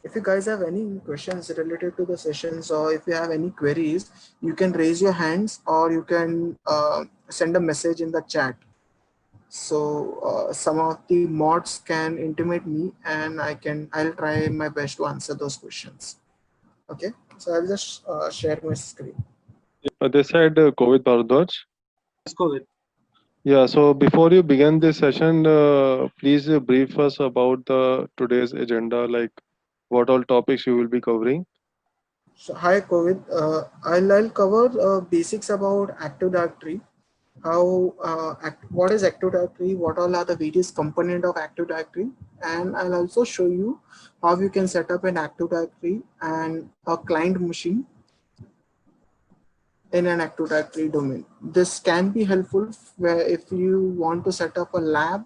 If you guys have any questions related to the sessions, or if you have any queries, you can raise your hands or you can send a message in the chat. So some of the mods can intimate me, and I'll try my best to answer those questions. Okay, so I'll just share my screen. This side, Covid Bharadwaj. Let's go with. Yeah, so before you begin this session, please brief us about the today's agenda, like what all topics you will be covering. So hi COVID, I'll cover basics about Active Directory, how what is Active Directory, what all are the various component of Active Directory, and I'll also show you how you can set up an Active Directory and a client machine in an Active Directory domain. This can be helpful where if you want to set up a lab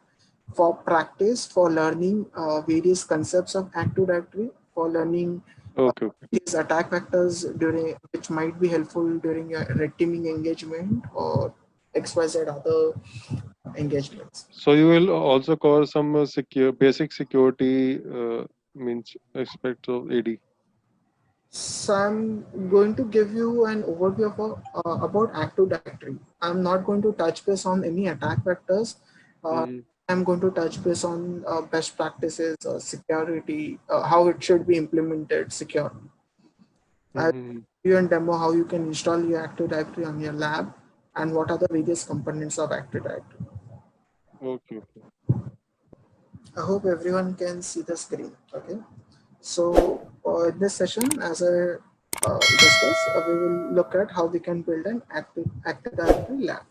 for practice, for learning various concepts of Active Directory, for learning Okay, okay. these attack vectors during which might be helpful during your red teaming engagement or XYZ other engagements. So you will also cover some basic security means aspects of AD. So I'm going to give you an overview of about Active Directory. I'm not going to touch base on any attack vectors. Uh, Mm-hmm. I'm going to touch base on best practices, security, how it should be implemented securely. I'll Mm-hmm. give you a demo how you can install your Active Directory on your lab and what are the various components of Active Directory. Okay, okay. I hope everyone can see the screen. Okay. So in this session, as I discussed, we will look at how we can build an Active Directory lab.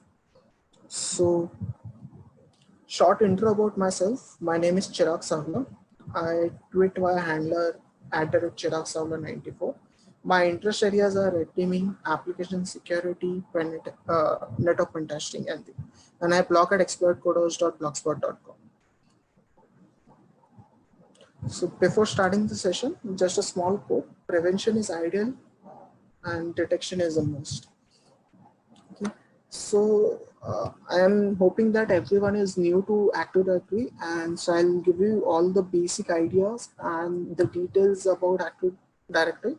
So short intro about myself. My name is Chirag Savla. I tweet via handler @ChiragSavla94. My interest areas are red teaming, application security, network pen testing, and I blog at exploitcoders.blogspot.com. So before starting the session, just a small quote: prevention is ideal and detection is the most. Okay. So I am hoping that everyone is new to Active Directory, and so I'll give you all the basic ideas and the details about Active Directory.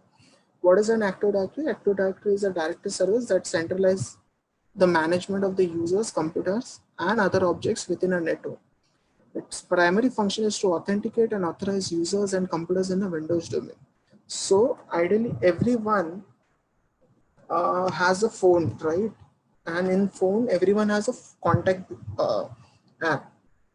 What is an Active Directory? Active Directory is a directory service that centralizes the management of the users, computers, and other objects within a network. Its primary function is to authenticate and authorize users and computers in the Windows domain. So ideally, everyone has a phone, right? And in phone, everyone has a contact app.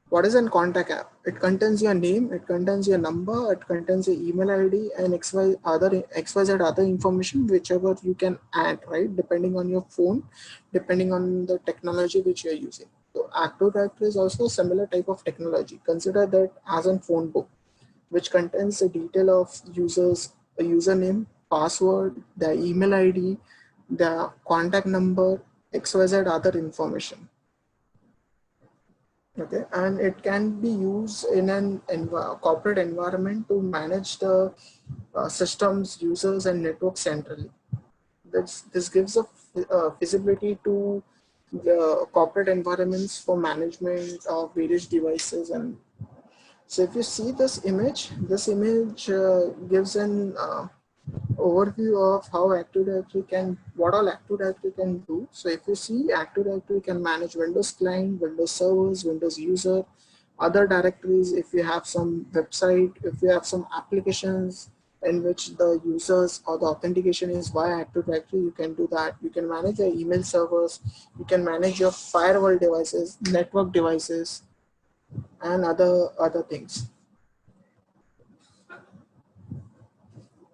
What is an contact app? It contains your name, it contains your number, it contains your email ID, and XYZ other information, whichever you can add, right? Depending on your phone, depending on the technology which you're using. So Active Directory is also a similar type of technology. Consider that as a phone book, which contains the detail of users, a username, password, their email ID, their contact number, XYZ other information. Okay, and it can be used in an corporate environment to manage the systems, users, and network centrally. This gives a visibility to the corporate environments for management of various devices. And so if you see this image gives an overview of how Active Directory can, what all Active Directory can do. So if you see, Active Directory can manage Windows client, Windows servers, Windows user, other directories. If you have some website, if you have some applications in which the users or the authentication is via Active Directory, you can do that. You can manage your email servers, you can manage your firewall devices, network devices, and other things.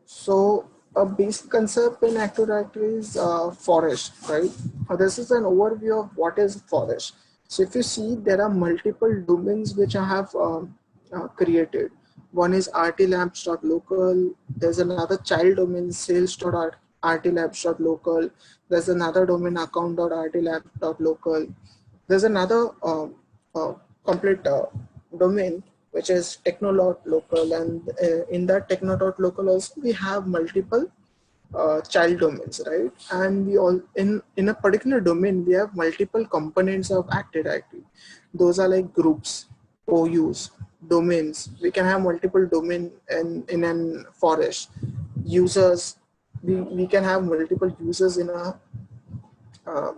So a basic concept in Active Directory is forest, right? This is an overview of what is forest. So if you see, there are multiple domains which I have created. One is rtlabs.local. There's another child domain, sales.rtlabs.local. There's another domain, account.rtlabs.local. There's another complete domain which is techno.local, and in that techno.local also we have multiple child domains, right? And we all in a particular domain we have multiple components of Active Directory. Those are like groups, OUs, domains. We can have multiple domain in an forest. Users, we can have multiple users in a uh,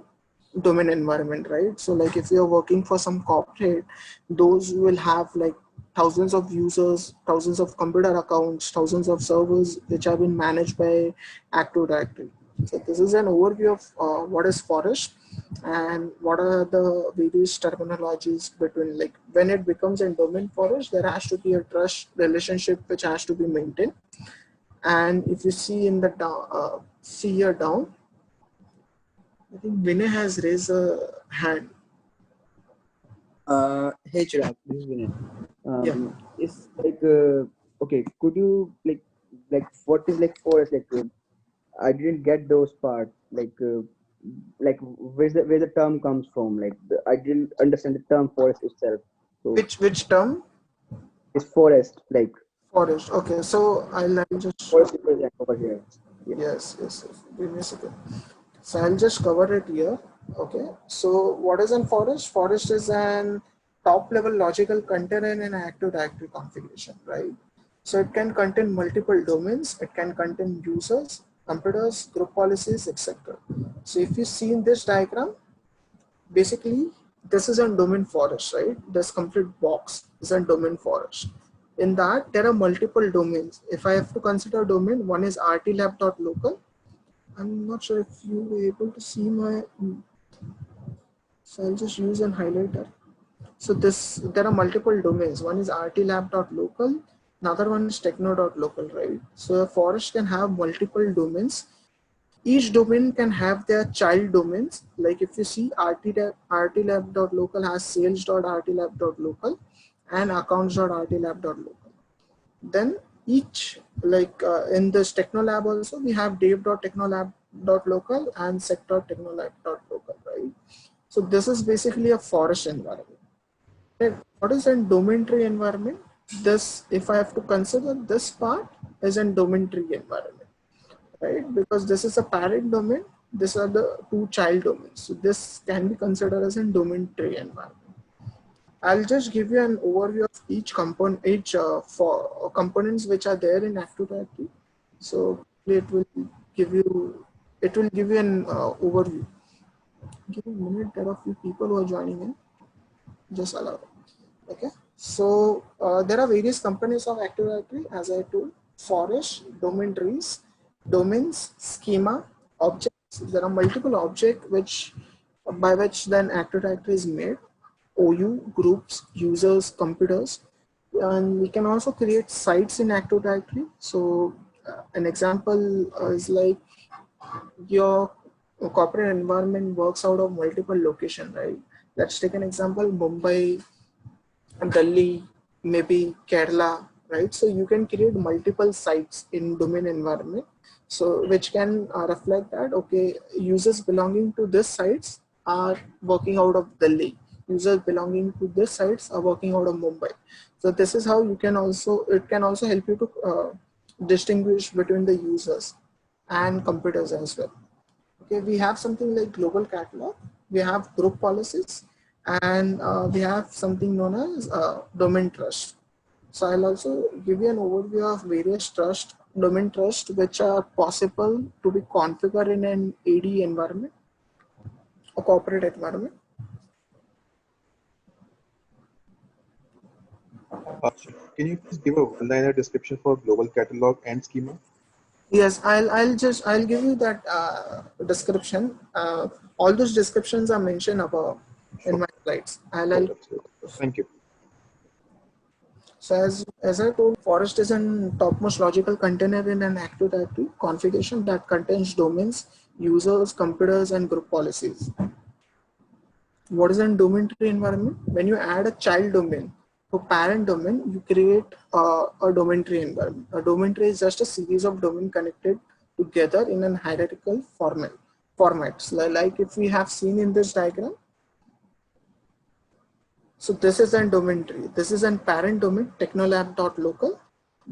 domain environment, right? So like if you're working for some corporate, those will have like thousands of users, thousands of computer accounts, thousands of servers which have been managed by Active Directory. So this is an overview of what is forest and what are the various terminologies between, like when it becomes a domain forest, there has to be a trust relationship which has to be maintained. And if you see in the see here down, I think Vinay has raised a hand. Hey Chirag, this is Vinay. Yeah. It's like okay. Could you like what is like forest? Like I didn't get those parts. Like where the term comes from? Like I didn't understand the term forest itself. So Which term? it's forest. Like Forest. Okay. So I'll just forest represent over here. Yeah. yes. Give me a second. So I'll just cover it here. Okay. So what is an forest? Forest is an top level logical container in an active directory configuration, right? So it can contain multiple domains. It can contain users, computers, group policies, etc. So if you see in this diagram, basically this is a domain forest, right? This complete box is a domain forest. In that there are multiple domains. If I have to consider a domain, one is rtlab.local. I'm not sure if you were able to see my, so I'll just use an highlighter. So there are multiple domains. One is rtlab.local, another one is techno.local, right? So a forest can have multiple domains. Each domain can have their child domains. Like if you see rtlab.local has sales.rtlab.local and accounts.rtlab.local. Then each, like in this technolab also, we have dev.technolab.local and sec.technolab.local, right? So this is basically a forest environment. Right? What is a domain tree environment? This, if I have to consider this part, is a domain tree environment, right? Because this is a parent domain, these are the two child domains. So this can be considered as a domain tree environment. I'll just give you an overview of each component, each for components which are there in Active Directory. So it will give you, an overview. Give me a minute. There are a few people who are joining in. Just allow it. Okay. So there are various components of Active Directory, as I told: forest, domain trees, domains, schema, objects. There are multiple objects which by which then Active Directory is made. OU, groups, users, computers, and we can also create sites in Active Directory. So an example is like your corporate environment works out of multiple locations, right? Let's take an example: Mumbai, Delhi, maybe Kerala, right? So you can create multiple sites in domain environment. So which can reflect that, okay, users belonging to this sites are working out of Delhi. Users belonging to this sites are working out of Mumbai. So this is how you can also, it can also help you to distinguish between the users and computers as well. Okay, we have something like global catalog, we have group policies, and we have something known as domain trust. So I'll also give you an overview of various domain trust, which are possible to be configured in an AD environment, a corporate environment. Can you please give a one-liner description for global catalog and schema? Yes, I'll give you that description. All those descriptions are mentioned above in my slides. Thank you. So as I told, forest is an topmost logical container in an Active Directory configuration that contains domains, users, computers, and group policies. What is a domain tree environment? When you add a child domain to parent domain, you create a domain tree environment. A domain tree is just a series of domain connected together in an hierarchical formats. Like if we have seen in this diagram. So this is a domain tree. This is a parent domain, technolab.local.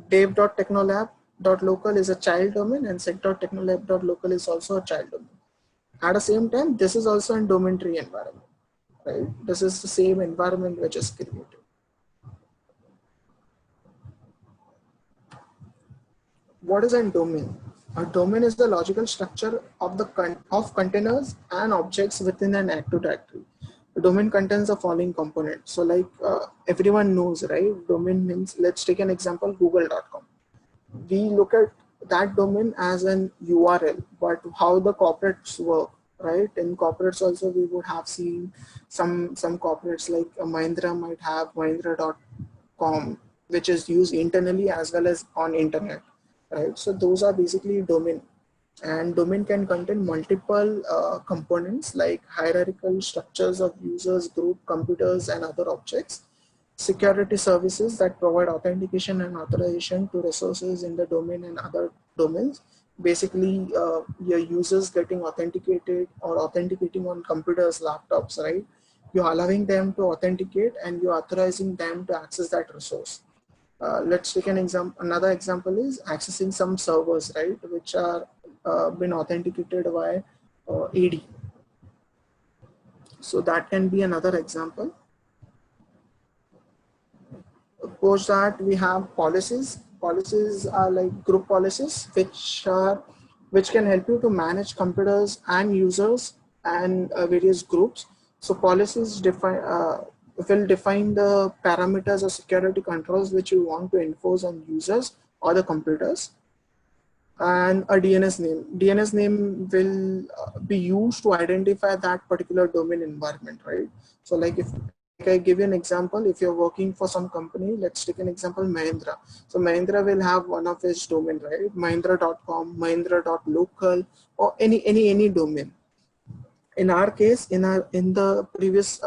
dev.technolab.local is a child domain, and sec.technolab.local is also a child domain. At the same time, this is also a domain tree environment, right? This is the same environment which is created. what is a domain? A domain is the logical structure of the containers and objects within an Active Directory. A domain contains the following components. So like everyone knows, right? Domain means, let's take an example, google.com. We look at that domain as an URL, but how the corporates work, right? In corporates also, we would have seen some corporates like Mahindra might have mahindra.com, which is used internally as well as on internet, right? So those are basically domain, and domain can contain multiple components like hierarchical structures of users, group, computers, and other objects. Security services that provide authentication and authorization to resources in the domain and other domains. Basically, your users getting authenticated or authenticating on computers, laptops, right? You're allowing them to authenticate and you're authorizing them to access that resource. Let's take an example. Another example is accessing some servers, right, which are been authenticated by AD. So that can be another example. Post that, we have policies. Policies are like group policies, which can help you to manage computers and users and various groups. So policies will define the parameters or security controls which you want to enforce on users or the computers. And a DNS name. DNS name will be used to identify that particular domain environment, right? So like if I give you an example, if you're working for some company, let's take an example, Mahindra. So Mahindra will have one of its domain, right? Mahindra.com, Mahindra.local, or any domain. In our case, in the previous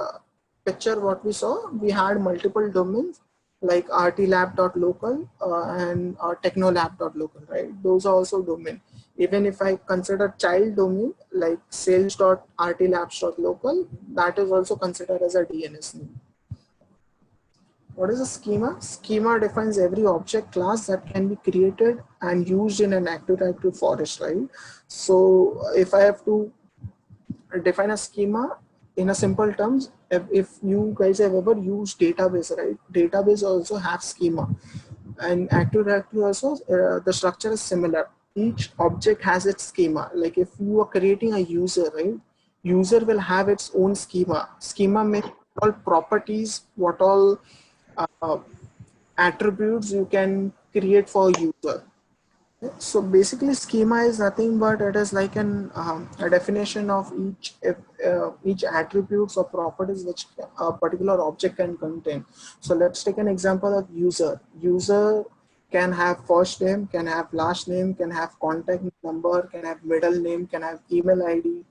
picture, what we saw, we had multiple domains like rtlab.local and technolab.local, right? Those are also domain. Even if I consider child domain like sales.rtlabs.local, that is also considered as a DNS name. What is a schema? Schema defines every object class that can be created and used in an Active Directory forest, right? So if I have to define a schema in a simple terms, if you guys have ever used database, right? Database also have schema, and Active Directory also the structure is similar. Each object has its schema. Like if you are creating a user, right? User will have its own schema. Schema means all properties, what all attributes you can create for user. So basically, schema is nothing but it is like a definition of each attributes or properties which a particular object can contain. So let's take an example of user. User can have first name, can have last name, can have contact number, can have middle name, can have email ID,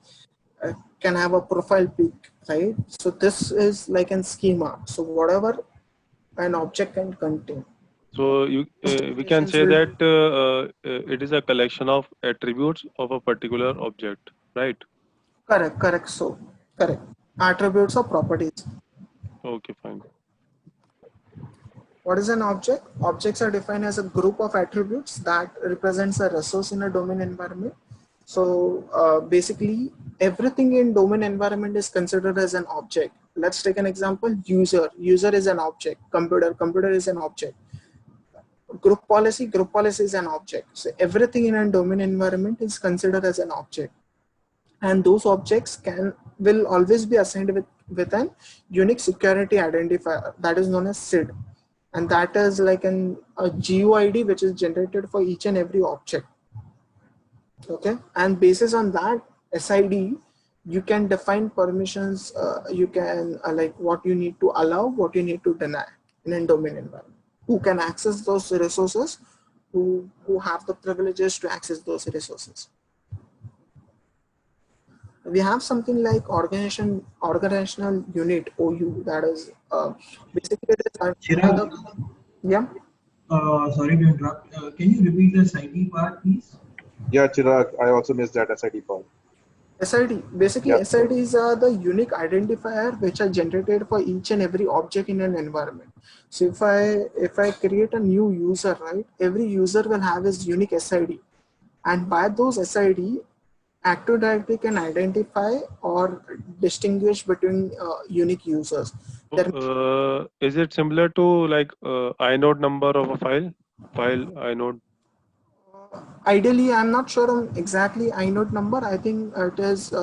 can have a profile pic, right? So this is like a schema. So whatever an object can contain. So we can say that it is a collection of attributes of a particular object, right? Correct. So correct. Attributes or properties. Okay, fine. What is an object? Objects are defined as a group of attributes that represents a resource in a domain environment. So basically, everything in domain environment is considered as an object. Let's take an example. User is an object. Computer is an object. Group policy is an object. So everything in a domain environment is considered as an object, and those objects will always be assigned with an unique security identifier that is known as SID, and that is like a GUID which is generated for each and every object. Okay, and basis on that SID, you can define permissions. You can like what you need to allow, what you need to deny in a domain environment. Who can access those resources? Who have the privileges to access those resources? We have something like organizational unit OU, that is basically it is Chirag, yeah. sorry to interrupt. Can you repeat the SID part, please? Yeah, Chirag, I also missed that SID part. SID, basically Yeah. SIDs are the unique identifier which are generated for each and every object in an environment. So if I create a new user, right, every user will have his unique SID, and by those SID, Active Directory can identify or distinguish between unique users. Is it similar to like inode number of a file? Inode. Ideally, I'm not sure on exactly inode number. I think it is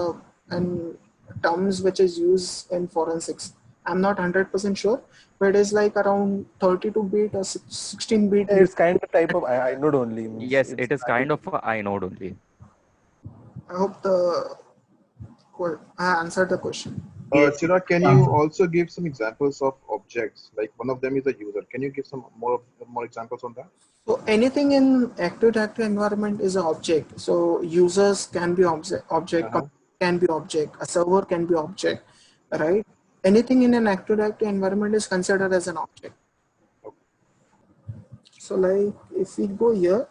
an terms which is used in forensics. I'm not 100% sure, but it is like around 32-bit or 16-bit. It's kind of type of inode only. Means Yes, it's it is kind of a inode only. I hope I answered the question. Chirag, can you also give some examples of objects? Like one of them is a user. Can you give some more examples on that? So anything in active directory environment is an object. So users can be object, can be object, a server can be object, right? Anything in an active directory environment is considered as an object. So like if we go here,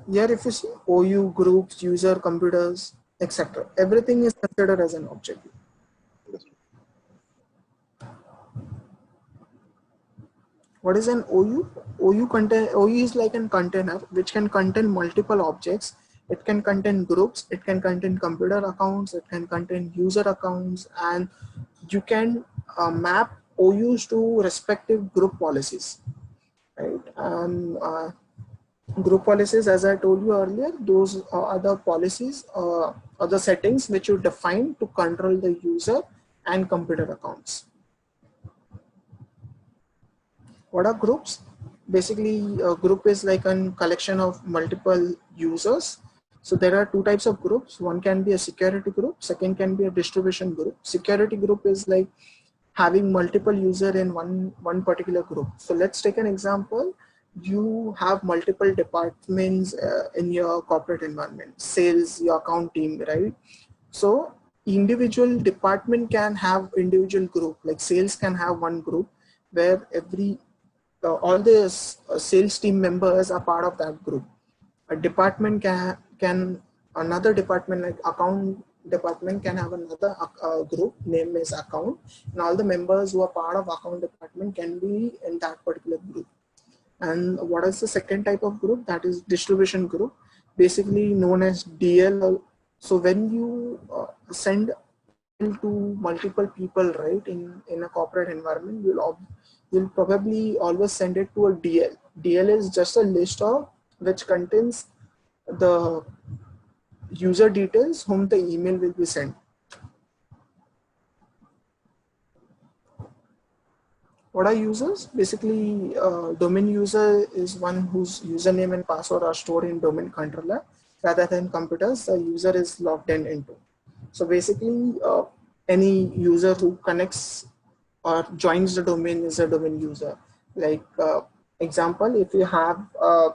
if you see OU, groups, user, computers, etc., everything is considered as an object. What is an OU? OU is like a container which can contain multiple objects. It can contain groups, it can contain computer accounts, it can contain user accounts, and you can map OUs to respective group policies, right? And group policies, as I told you earlier, those are the policies, other settings which you define to control the user and computer accounts. What are groups? Basically, a group is like a collection of multiple users. So there are two types of groups. One can be a security group, second can be a distribution group. Security group is like having multiple users in one particular group. So let's take an example. You have multiple departments in your corporate environment, sales, your account team, right? So individual department can have individual group, like sales can have one group where all the sales team members are part of that group. A department can another department like account department can have another group name is account, and all the members who are part of account department can be in that particular group. And what is the second type of group? That is distribution group, basically known as DL. So when you send to multiple people, right, in a corporate environment, you'll probably always send it to a DL. DL is just a list of which contains the user details whom the email will be sent. What are users? Basically, domain user is one whose username and password are stored in domain controller rather than computers the user is logged into. So basically, any user who connects or joins the domain is a domain user. Like example, if you have a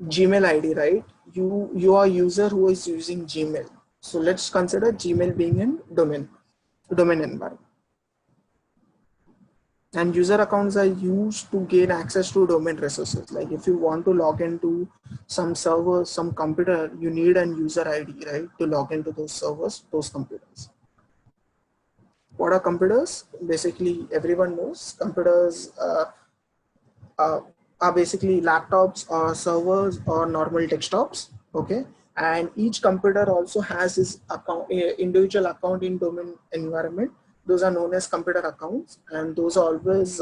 Gmail ID, right? You are a user who is using Gmail. So let's consider Gmail being in domain environment. And user accounts are used to gain access to domain resources. Like if you want to log into some server, some computer, you need an user ID, right, to log into those servers, those computers. What are computers? Basically, everyone knows computers are basically laptops or servers or normal desktops. Okay, and each computer also has its account, individual account in domain environment. Those are known as computer accounts, and those are always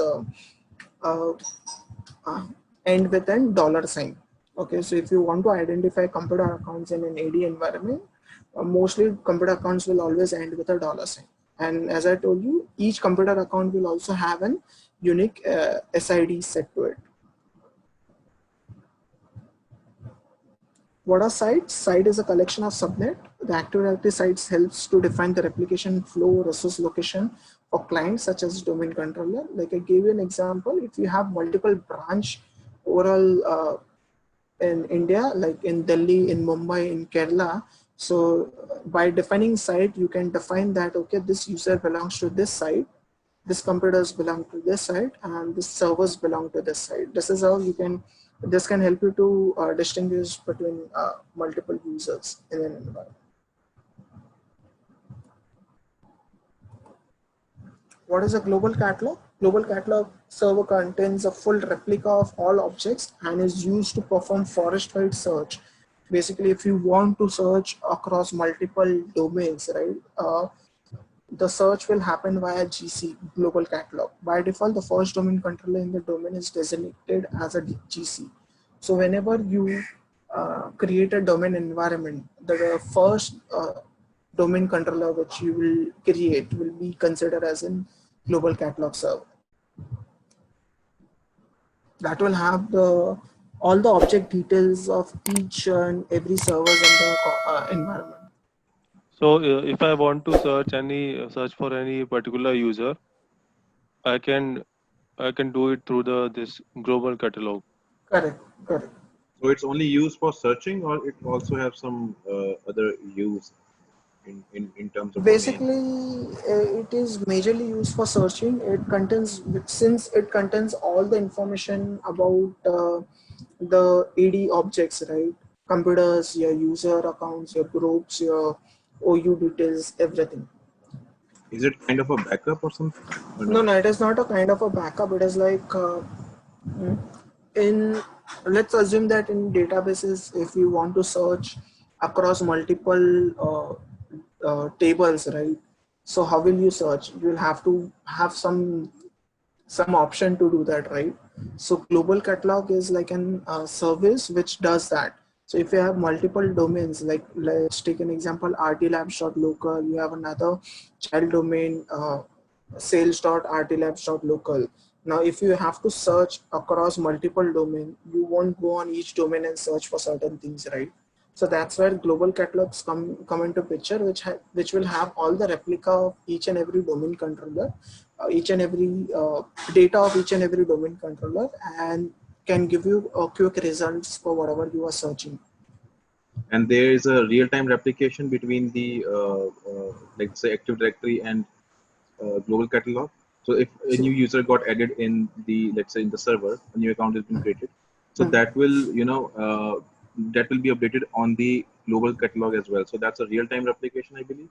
end with a $sign. Okay, so if you want to identify computer accounts in an AD environment, mostly computer accounts will always end with a $sign. And as I told you, each computer account will also have an unique SID set to it. What are sites? Site is a collection of subnet. The Active Directory sites helps to define the replication flow, resource location for clients such as domain controller. Like I gave you an example, if you have multiple branch overall in India, like in Delhi, in Mumbai, in Kerala. So by defining site, you can define that, okay, this user belongs to this site, this computers belong to this site, and this servers belong to this site. This is how you can, this can help you to distinguish between multiple users in an environment. What is a global catalog? Global catalog server contains a full replica of all objects and is used to perform forest-wide search. Basically, if you want to search across multiple domains, right? the search will happen via GC, global catalog. By default, the first domain controller in the domain is designated as a GC. So whenever you create a domain environment, the first domain controller which you will create will be considered as in global catalog server. That will have all the object details of each and every servers in the environment. So if I want to search for any particular user, I can do it through this global catalog. Correct, correct. So it's only used for searching, or it also have some other use in terms of Basically, it is majorly used for searching. Since it contains all the information about the AD objects, right? Computers, your user accounts, your groups, your OU details, everything. Is it kind of a backup or something? Or No, it is not a kind of a backup. It is like let's assume that in databases, if you want to search across multiple tables, right? So how will you search? You will have to have some option to do that, right? So global catalog is like an service which does that. So if you have multiple domains, like let's take an example, rtlabs.local, you have another child domain, sales.rtlabs.local. Now, if you have to search across multiple domain, you won't go on each domain and search for certain things, right? So that's where global catalogs come into picture, which will have all the replica of each and every domain controller, each and every data of each and every domain controller, and can give you quick results for whatever you are searching. And there is a real-time replication between the like say Active Directory and global catalog. So if a new user got added in the, let's say in the server, a new account has been created, so that will that will be updated on the global catalog as well. So that's a real-time replication, I believe.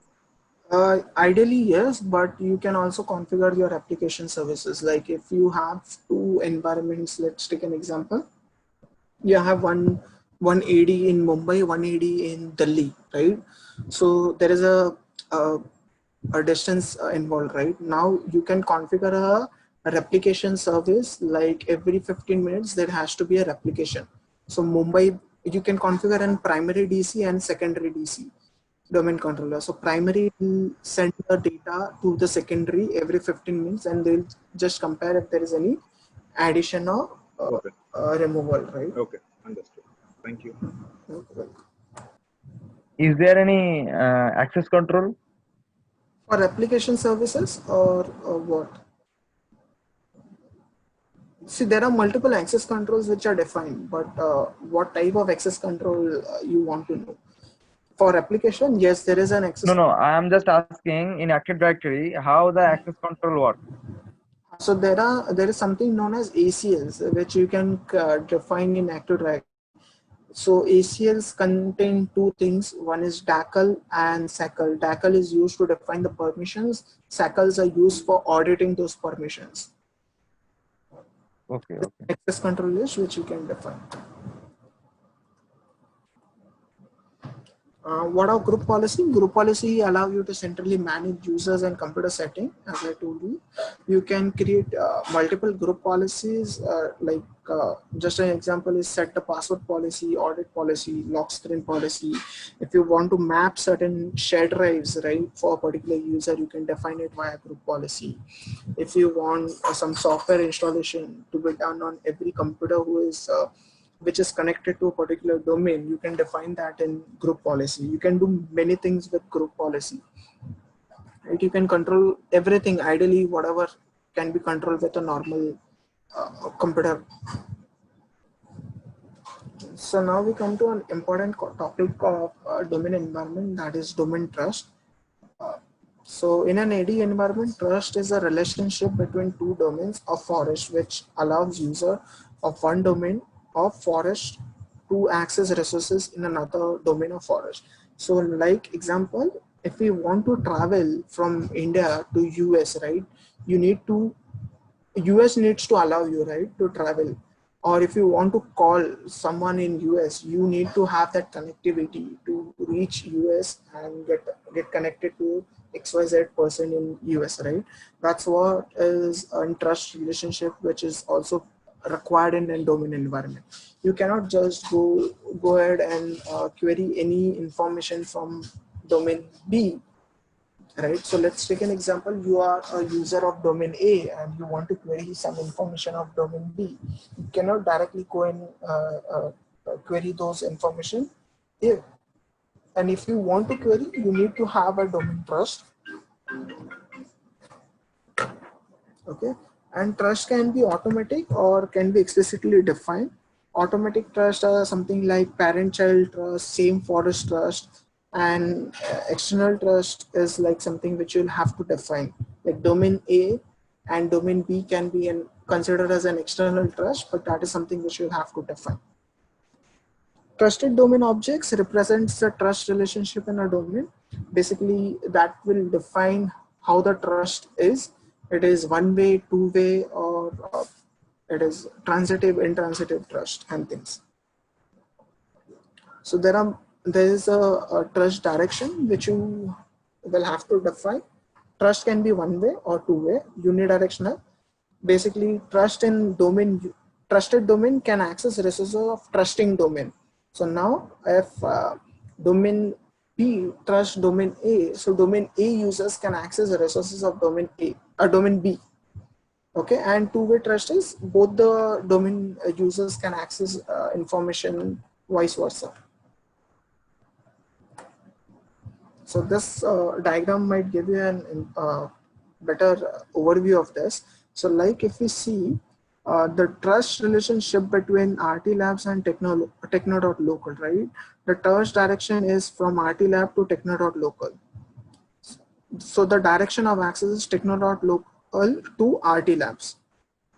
Ideally, yes, but you can also configure your application services. Like if you have two environments, let's take an example. You have one AD in Mumbai, one AD in Delhi, right? So there is a distance involved, right? Now you can configure a replication service, like every 15 minutes there has to be a replication. So Mumbai, you can configure an primary DC and secondary DC domain controller. So primary will send the data to the secondary every 15 minutes, and they'll just compare if there is any addition or removal, right? Okay, understood. Thank you. Okay. Is there any access control? For application services or what? See, there are multiple access controls which are defined, but what type of access control you want to know? For application, yes, there is an access. No, I am just asking in Active Directory how the access control works. So there is something known as ACLs, which you can define in Active Directory. So ACLs contain two things. One is DACL and SACL. DACL is used to define the permissions. SACLs are used for auditing those permissions. Okay. Access control list which you can define. What are group policy? Group policy allow you to centrally manage users and computer setting. As I told you, you can create multiple group policies. Just an example is set the password policy, audit policy, lock screen policy. If you want to map certain shared drives, right, for a particular user, you can define it via group policy. If you want some software installation to be done on every computer which is connected to a particular domain, you can define that in group policy. You can do many things with group policy, right? You can control everything, ideally whatever can be controlled with a normal computer. So now we come to an important topic of domain environment, that is domain trust. So in an AD environment, trust is a relationship between two domains of forest, which allows user of one domain of forest to access resources in another domain of forest. So like example, if we want to travel from India to US, right, US needs to allow you, right, to travel. Or if you want to call someone in US, you need to have that connectivity to reach US and get connected to XYZ person in US, right? That's what is a trust relationship, which is also required in a domain environment. You cannot just go ahead and query any information from domain B, right? So let's take an example. You are a user of domain A and you want to query some information of domain B. You cannot directly go and query those information here. And if you want to query, you need to have a domain trust. Okay, and trust can be automatic or can be explicitly defined. Automatic trust are something like parent-child trust, same forest trust, and external trust is like something which you'll have to define. Like domain A and domain B can be considered as an external trust, but that is something which you'll have to define. Trusted domain objects represents the trust relationship in a domain. Basically, that will define how the trust is. It is one way, two way, or it is transitive, intransitive trust and things. So there is a trust direction which you will have to define. Trust can be one way or two way, unidirectional. Basically, trusted domain can access resources of trusting domain. So now if domain B trusts domain A, so domain A users can access the resources of domain A or domain B. Okay, and two-way trust is both the domain users can access information, vice versa. So this diagram might give you an better overview of this. So like if we see the trust relationship between RT Labs and techno.local, right? The trust direction is from RT Lab to techno.local. So the direction of access is techno.local to RT Labs.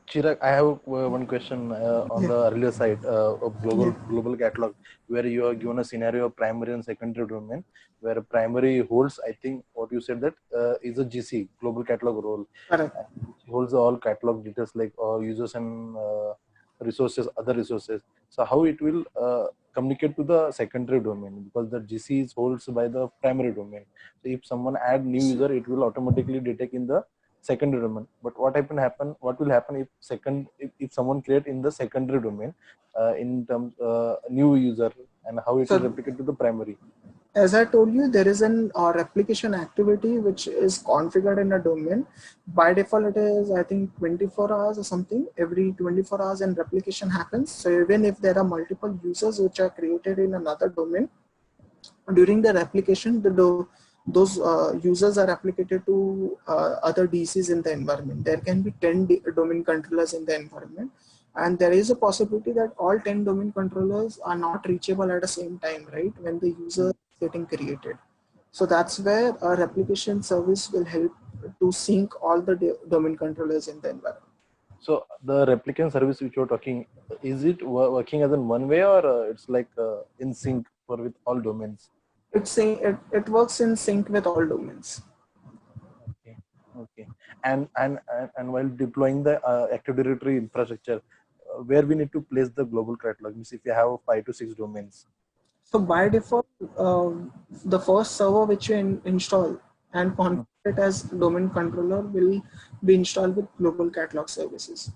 Chirag, I have one question on the earlier side of global catalog, where you are given a scenario of primary and secondary domain, where primary holds, I think what you said that is a GC, global catalog role. Correct. Holds all catalog details like users and resources, other resources. So how it will communicate to the secondary domain, because the GC is holds by the primary domain. So if someone add new user, it will automatically detect in the secondary domain. But what will happen if someone create in the secondary domain in terms new user, and how it will replicate to the primary? As I told you, there is an replication activity which is configured in a domain. By default, it is, I think, 24 hours or something. Every 24 hours and replication happens. So even if there are multiple users which are created in another domain, during the replication, those users are replicated to other DCs in the environment. There can be 10 domain controllers in the environment. And there is a possibility that all 10 domain controllers are not reachable at the same time, right? When the user is getting created. So that's where a replication service will help to sync all the domain controllers in the environment. So the replication service which you're talking, is it working as in one way, or it's like in sync with all domains? It works in sync with all domains. Okay. And while deploying the Active Directory infrastructure, where we need to place the global catalog, means if you have 5 to 6 domains. So by default, the first server which you install and configure it as domain controller will be installed with global catalog services.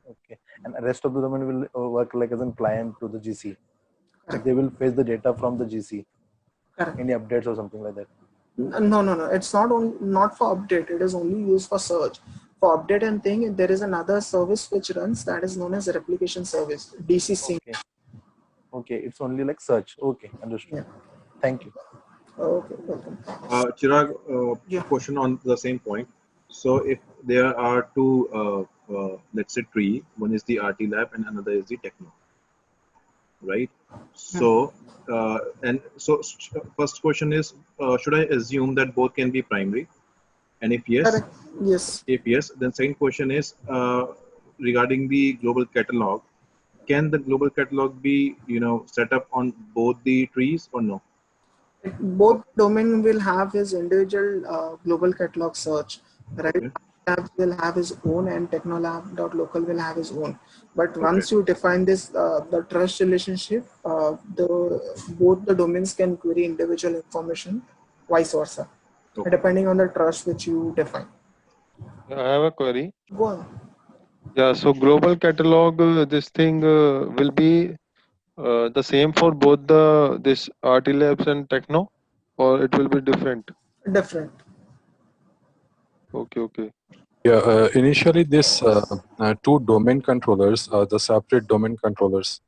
Okay. And the rest of the domain will work like as a client to the GC. They will fetch the data from the GC. Correct. Any updates or something like that? No. It's not for update. It is only used for search. For update and thing, there is another service which runs that is known as a replication service, DC sync. Okay. It's only like search. Okay, understood. Yeah. Thank you. Okay, welcome. Chirag, question on the same point. So if there are two, let's say tree, one is the RT Lab and another is the Techno, right? So, first question is, should I assume that both can be primary? And if yes, Correct. Yes. If yes, then second question is regarding the global catalog. Can the global catalog be, set up on both the trees or no? Both domain will have his individual global catalog search, right? Okay. Lab will have his own and technolab.local will have his own. But once you define this, the trust relationship, both the domains can query individual information, vice versa. Okay. depending on the trust which you define. I have a query. Go on. Yeah, so global catalog, this thing will be the same for both the this RT Labs and Techno, or it will be different? Different. Okay, okay. Yeah, initially this two domain controllers are the separate domain controllers,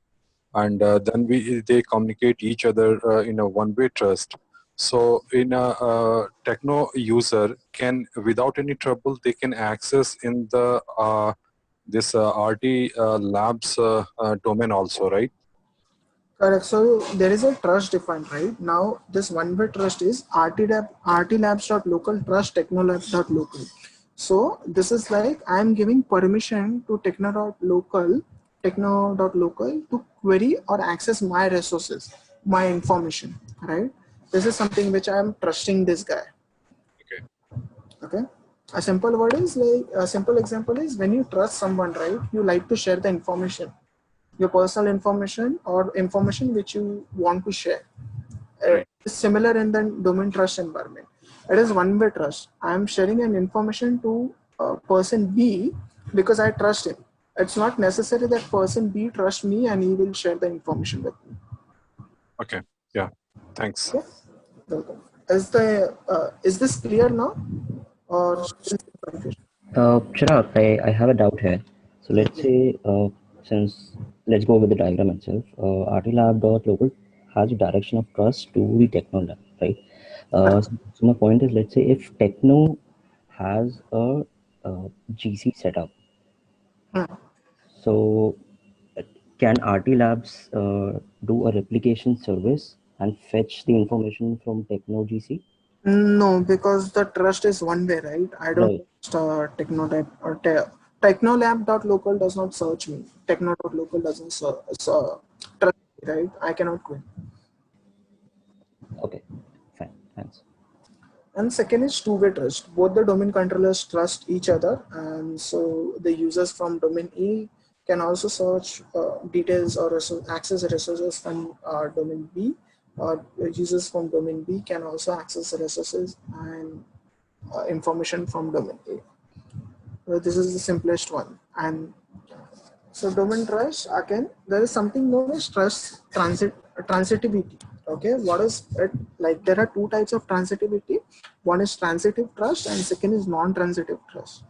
and then they communicate each other in a one-way trust. So in a Techno user can, without any trouble, they can access in the this RT Labs domain also, right? Correct. So there is a trust defined, right? Now this one-way trust is rtlabs.local trust technolabs.local. So this is like I'm giving permission to techno.local to query or access my resources, my information, right? This is something which I'm trusting this guy. Okay. A simple word is like a simple example is when you trust someone, right? You like to share the information, your personal information or information which you want to share. It's similar in the domain trust environment. It is one-way trust. I am sharing an information to person B because I trust him. It's not necessary that person B trusts me and he will share the information with me. Okay. Yeah. Thanks. Okay. Welcome. Is this clear now, or still confusion? Chirag, I have a doubt here. So let's say, let's go with the diagram itself. RTLab.local has a direction of trust to the Techno lab, right? So my point is, let's say if Techno has a GC setup, so can RT Labs do a replication service and fetch the information from Techno GC? No, because the trust is one way, right? I don't trust Technotype or Technolab.local does not search me. Techno.local doesn't trust me, right? I cannot quit. Okay, fine, thanks. And second is two-way trust. Both the domain controllers trust each other, and so the users from domain A can also search details or access resources from domain B, or users from domain B can also access resources and information from domain A. So this is the simplest one. And so domain trust, again, there is something known as transitivity. Okay, what is it? Like there are two types of transitivity. One is transitive trust and second is non-transitive trust.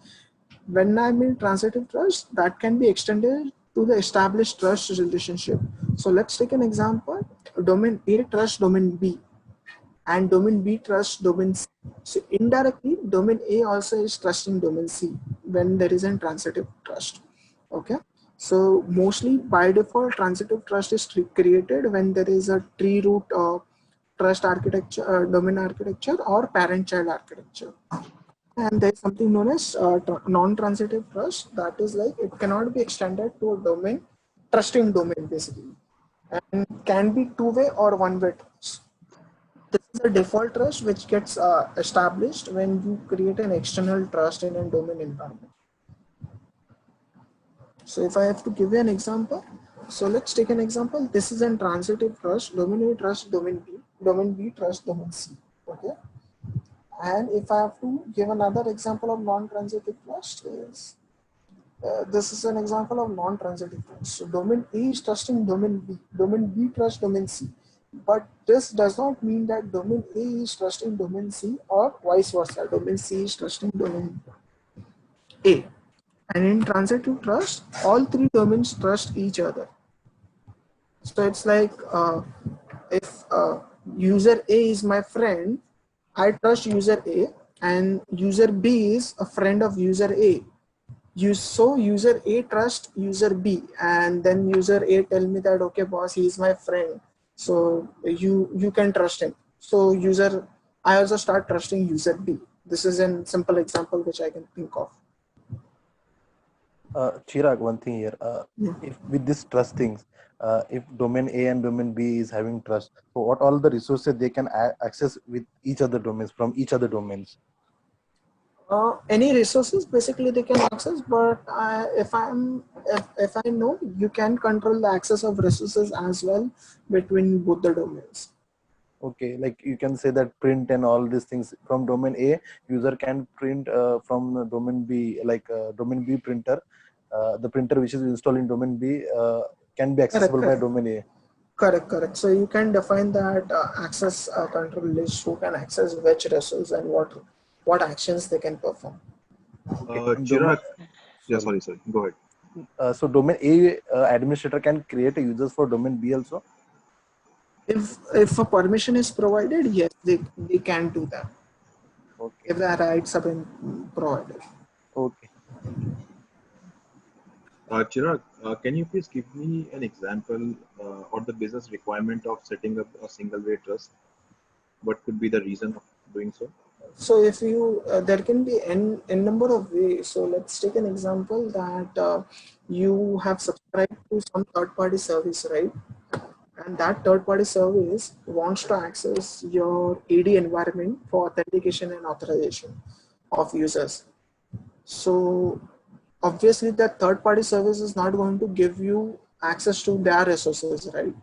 When I mean transitive trust, that can be extended to the established trust relationship. So let's take an example. Domain A trusts domain B and domain B trusts domain C. So indirectly, domain A also is trusting domain C when there is a transitive trust. Okay. So mostly by default, transitive trust is created when there is a tree root trust architecture, domain architecture or parent-child architecture. And there's something known as non-transitive trust. That is like it cannot be extended to a domain, trusting domain basically, and can be two-way or one-way trust. This is a default trust which gets established when you create an external trust in a domain environment. So if I have to give you an example, so let's take an example. This is a transitive trust, domain A trust domain B trust domain C. Okay. And if I have to give another example of non-transitive trust is, this is an example of non-transitive trust. So domain A is trusting domain B trusts domain C. But this does not mean that domain A is trusting domain C or vice versa. Domain C is trusting domain A. And in transitive trust, all three domains trust each other. So it's like if user A is my friend, I trust user A, and user B is a friend of user A. So user A trust user B, and then user A tell me that, okay boss, he is my friend, so you can trust him. So I also start trusting user B. This is a simple example which I can think of. Chirag, one thing here. If with this trust things, if domain A and domain B is having trust, so what all the resources they can access with each other domains from each other domains? Any resources basically they can access, but if I know, you can control the access of resources as well between both the domains. Okay, like you can say that print and all these things from domain A, user can print from the domain B, like domain B printer. The printer which is installed in domain B can be accessible by Correct. domain A. Correct. So you can define that access control list, who can access which resource and what actions they can perform. Okay. And Chirag, yeah, sorry. sorry, go ahead. So domain A administrator can create a users for domain B also. If a permission is provided, yes, they can do that. Okay. If the rights have been provided. Okay. Chirag, can you please give me an example or the business requirement of setting up a single way trust? What could be the reason of doing so? So if you, there can be n number of ways. So let's take an example that you have subscribed to some third-party service, right? And that third-party service wants to access your AD environment for authentication and authorization of users. So obviously that third-party service is not going to give you access to their resources, right?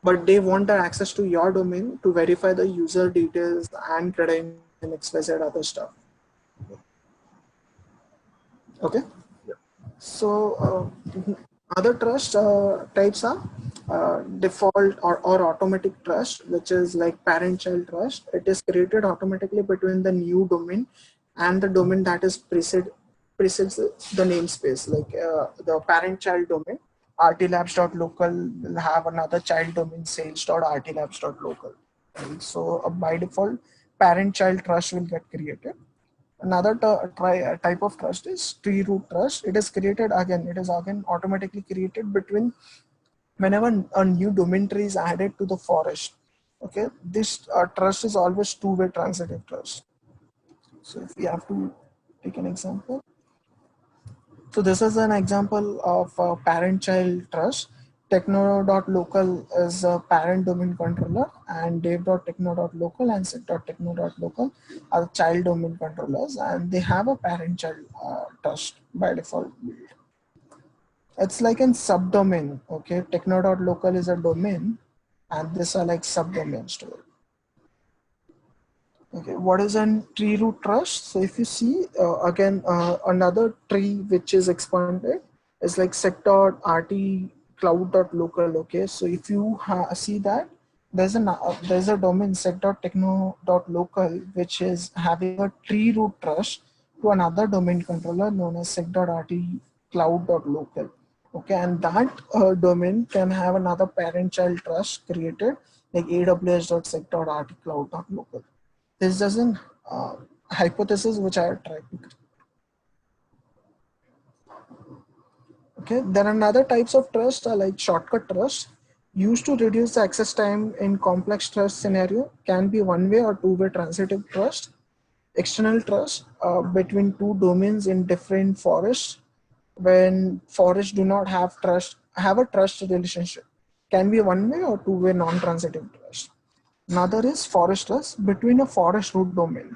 But they want that access to your domain to verify the user details and credentials and XYZ other stuff. Okay. So other trust types are default or automatic trust, which is like parent-child trust. It is created automatically between the new domain and the domain that is precedes the namespace. Like the parent-child domain, rtlabs.local will have another child domain, sales.rtlabs.local. Right? So by default, parent-child trust will get created. Another type of trust is tree root trust. It is again automatically created between whenever a new domain tree is added to the forest. Okay, this trust is always two-way transitive trust. So if we have to take an example, so this is an example of parent-child trust. Techno.local is a parent domain controller, and dev.techno.local and set.techno.local are child domain controllers, and they have a parent-child trust by default. It's like in subdomain. Okay, techno.local is a domain, and these are like subdomains to it. Okay, what is an tree root trust? So if you see another tree which is expanded is like sec.rt cloud.local. Okay, so if you see that there's a domain sec.techno.local which is having a tree root trust to another domain controller known as sec.rt cloud.local. Okay, and that domain can have another parent-child trust created like aws.sec.rt cloud.local. This doesn't hypothesis which I tried to create. Okay, then another types of trust are like shortcut trust, used to reduce the access time in complex trust scenario, can be one-way or two-way transitive trust. External trust between two domains in different forests, when forests do not have a trust relationship, can be one-way or two-way non-transitive trust. Another is forest trust between a forest root domain,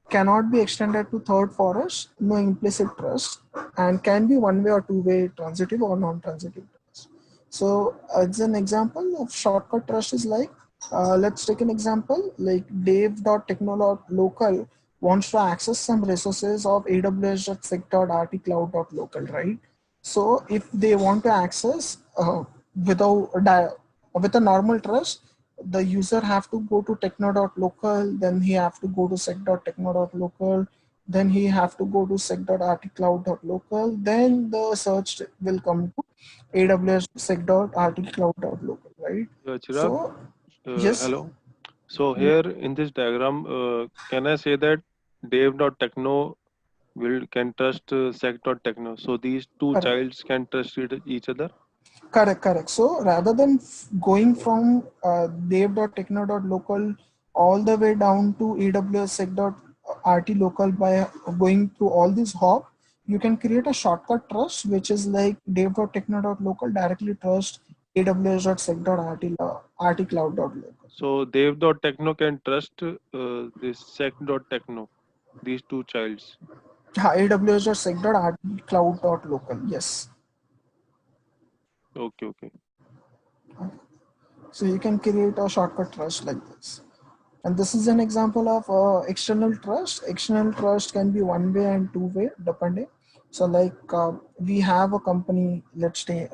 cannot be extended to third forest, no implicit trust, and can be one-way or two-way transitive or non-transitive trust. So as an example of shortcut trust is like, let's take an example like dev.techno.local wants to access some resources of aws.sec.rt cloud.local, right? So if they want to access with a normal trust, the user have to go to techno.local, then he have to go to sec.techno.local, then he have to go to sec.rtcloud.local, then the search will come to aws sec.rtcloud.local, right? Chirag, So yes. hello. So here in this diagram, can I say that dev.techno can trust sec.techno? So these two Correct. childs can trust each other? Correct. So rather than going from dev.techno.local all the way down to aws sec.rt local by going through all these hop, you can create a shortcut trust which is like dev.techno.local directly trust aws.sec.rt cloud.local. So dev.techno can trust this sec.techno, these two childs. aws.sec.rt cloud.local. Yes. Okay. So you can create a shortcut trust like this. And this is an example of external trust. External trust can be one way and two way depending. So like we have a company, let's take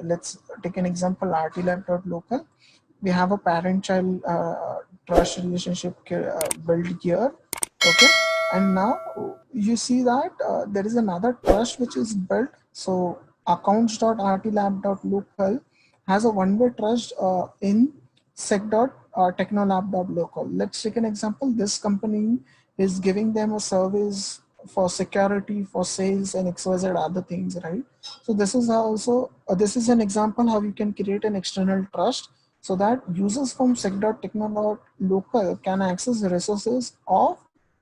an example, RTLab.local. We have a parent-child trust relationship built here. Okay, and now you see that there is another trust which is built. So accounts.rtlab.local has a one-way trust in sec.technolab.local. Let's take an example. This company is giving them a service for security, for sales, and XYZ other things, right? So this is also this is an example how you can create an external trust so that users from sec.techno.local can access the resources of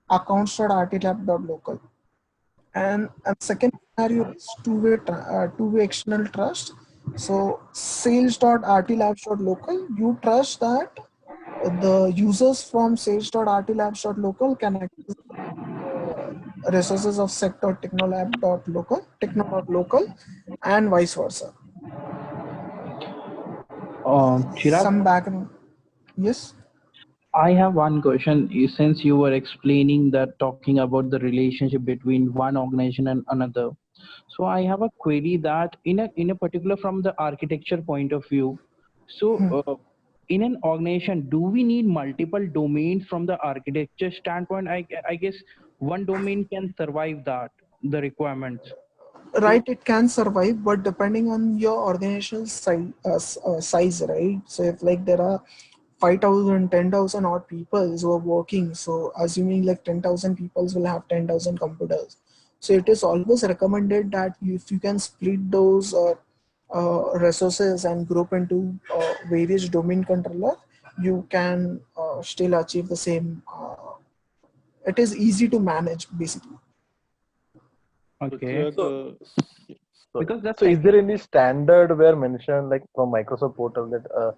accounts.rtlab.local. And second scenario is two-way external trust. So sales.rtlabs.local, you trust that the users from sales.rtlabs.local can access resources of sec.technolab.local and vice versa. Chirag, Some background. Yes. I have one question. Since you were explaining that, talking about the relationship between one organization and another, so I have a query that in a particular from the architecture point of view. So in an organization, do we need multiple domains from the architecture standpoint? I guess one domain can survive that the requirements. Right, it can survive, but depending on your organizational size, right? So if like there are 5,000, 10,000 odd people who are working, so assuming like 10,000 people will have 10,000 computers. So it is always recommended that if you can split those resources and group into various domain controller, you can still achieve the same. It is easy to manage basically. Okay. So, Because that's so is there any standard where mentioned like from Microsoft portal that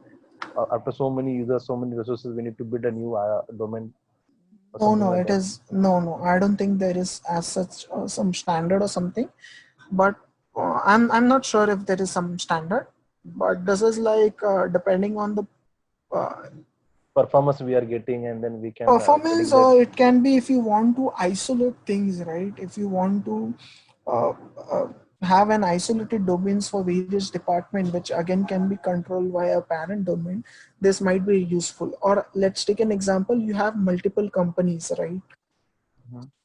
after so many users, so many resources, we need to build a new domain or No, something no, like it that? is no. I don't think there is as such some standard or something. But I'm not sure if there is some standard. But this is like depending on the uh, Performance we are getting, and then we can performance, predict that. or it can be if you want to isolate things, right? If you want to uh, uh, have an isolated domains for various department, which again can be controlled via a parent domain, this might be useful. Or let's take an example, you have multiple companies, right?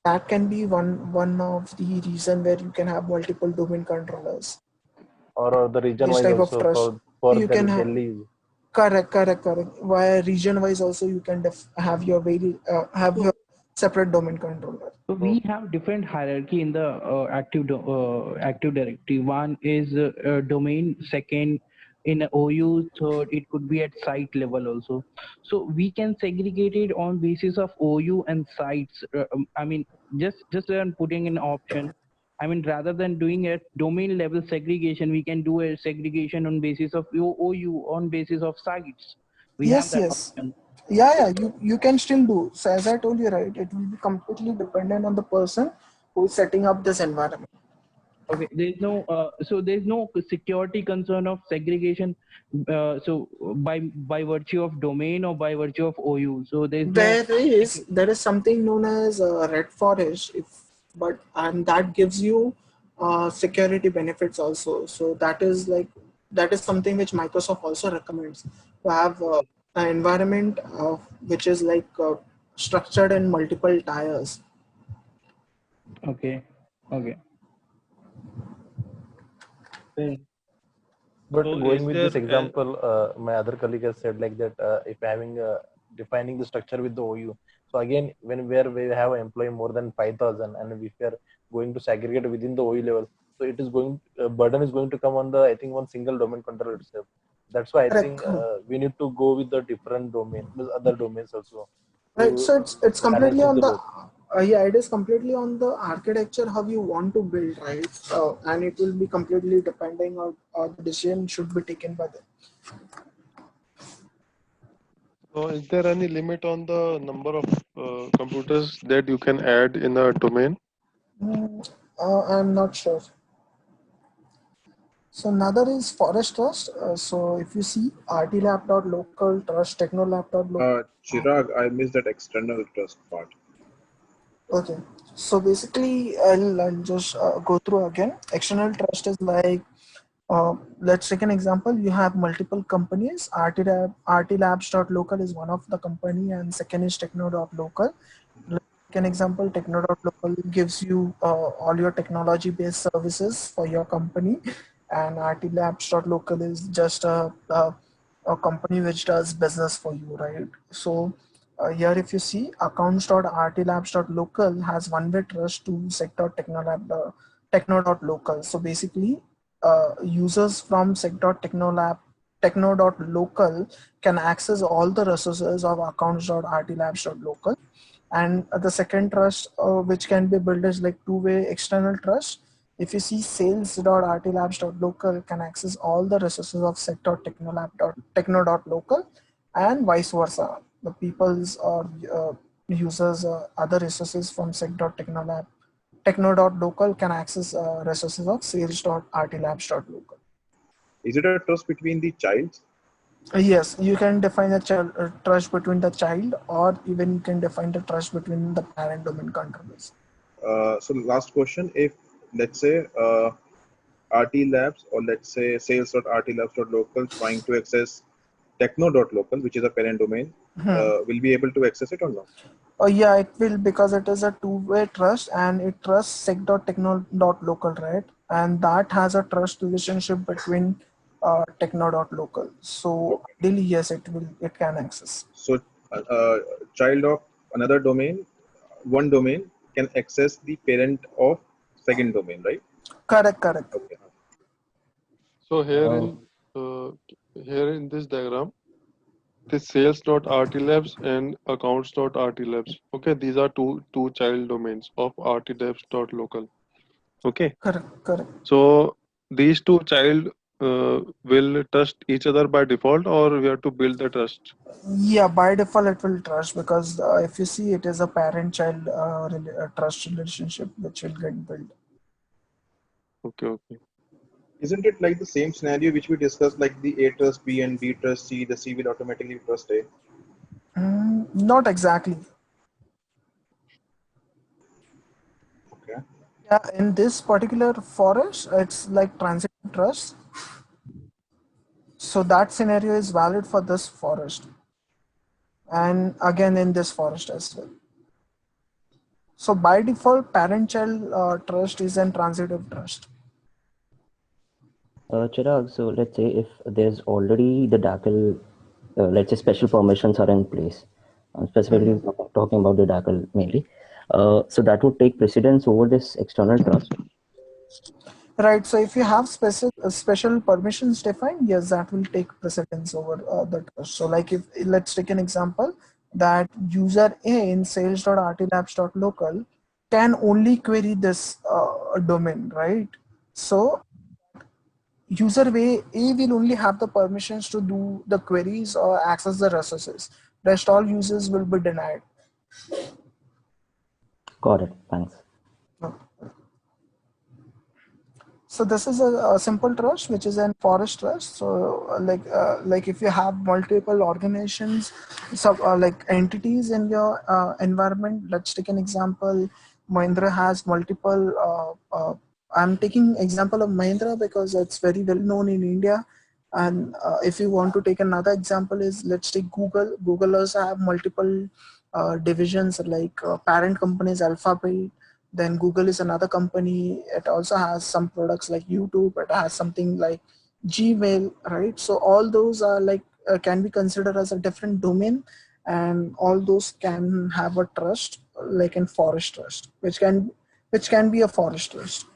That can be one of the reason where you can have multiple domain controllers. Or the region This wise type of also trust for you can have. Delhi. Correct. Via region wise also you can have your have your separate domain controller. So we have different hierarchy in the Active Directory. One is domain. Second, in OU. Third, it could be at site level also. So we can segregate it on basis of OU and sites. I mean, just putting an option. I mean, rather than doing a domain level segregation, we can do a segregation on basis of OU, on basis of sites. We have that Yes. option. Yeah, you can still do. So as I told you, right, it will be completely dependent on the person who is setting up this environment. Okay, there's no so there's no security concern of segregation. So by virtue of domain or by virtue of OU. So there's no. There is something known as red forest, but and that gives you security benefits also. So that is something which Microsoft also recommends to have an environment which is like structured in multiple tiers. Okay. But So going is with there this example, my other colleague has said like that if having defining the structure with the OU. So again, where we have an employee more than 5,000, and if we are going to segregate within the OU level, so it is going burden is going to come on the I think one single domain controller itself. That's why I think Correct. we need to go with the different domain, with other domains also Right, so to it's completely manage on the the load. it is completely on the architecture how you want to build, right? And it will be completely depending on the decision should be taken by them. So is there any limit on the number of computers that you can add in a domain? I'm not sure. So another is forest trust. So if you see rtlab.local trust technolab.local. Chirag, I missed that external trust part. Okay. So basically, I'll just go through again. External trust is like, let's take an example. You have multiple companies. RTLabs.local is one of the company, and second is Techno.local. Like an example, Techno.local gives you all your technology-based services for your company, and RTLabs.local is just a company which does business for you, right? So here, if you see, accounts.rtlabs.local has one-way trust to techno.local. So basically, users from techno.local can access all the resources of accounts.rtlabs.local. And the second trust, which can be built as like two-way external trust. If you see, sales.rtlabs.local can access all the resources of techno.local, and vice versa. The people's or users other resources from techno.local can access resources of sales.rtlabs.local. Is it a trust between the childs? Yes, you can define a trust between the child, or even you can define the trust between the parent domain controllers. So last question, if let's say RT Labs or let's say sales.rtlabs.local trying to access techno.local, which is a parent domain, will be able to access it or not? Oh yeah, it will, because it is a two-way trust and it trusts sec.techno.local, right? And that has a trust relationship between techno.local. So ideally, yes, it can access. So child of another domain, one domain can access the parent of second domain, right? Correct. Okay. So here in this diagram, this sales.rtlabs and accounts.rtlabs. Okay, these are two child domains of rtlabs.local. Okay. Correct. So these two child will trust each other by default, or we have to build the trust? Yeah, by default it will trust, because if you see, it is a parent-child trust relationship which will get built. Okay. Isn't it like the same scenario which we discussed, like the A trust B and B trust C, the C will automatically trust A? Not exactly. Okay. Yeah, in this particular forest, it's like transitive trust. So that scenario is valid for this forest, and again in this forest as well. So by default, parent-child trust is an transitive trust. Chirag, so let's say if there's already the DACL, let's say special permissions are in place. I'm specifically talking about the DACL mainly. So that would take precedence over this external trust. Right. So if you have special permissions defined, yes, that will take precedence over the trust. So like, if let's take an example that user A in sales.rtlabs.local can only query this domain, right? So user A will only have the permissions to do the queries or access the resources. Rest all users will be denied. Got it. Thanks. So this is a simple trust, which is a forest trust. So like if you have multiple organizations, like entities in your environment, let's take an example. Mahindra has multiple. I'm taking example of Mahindra because it's very well known in India. And if you want to take another example, is let's take Google. Google also have multiple divisions, like parent companies Alphabet. Then Google is another company. It also has some products like YouTube. It has something like Gmail, right? So all those are like can be considered as a different domain, and all those can have a trust, like in forest trust, which can be a forest trust.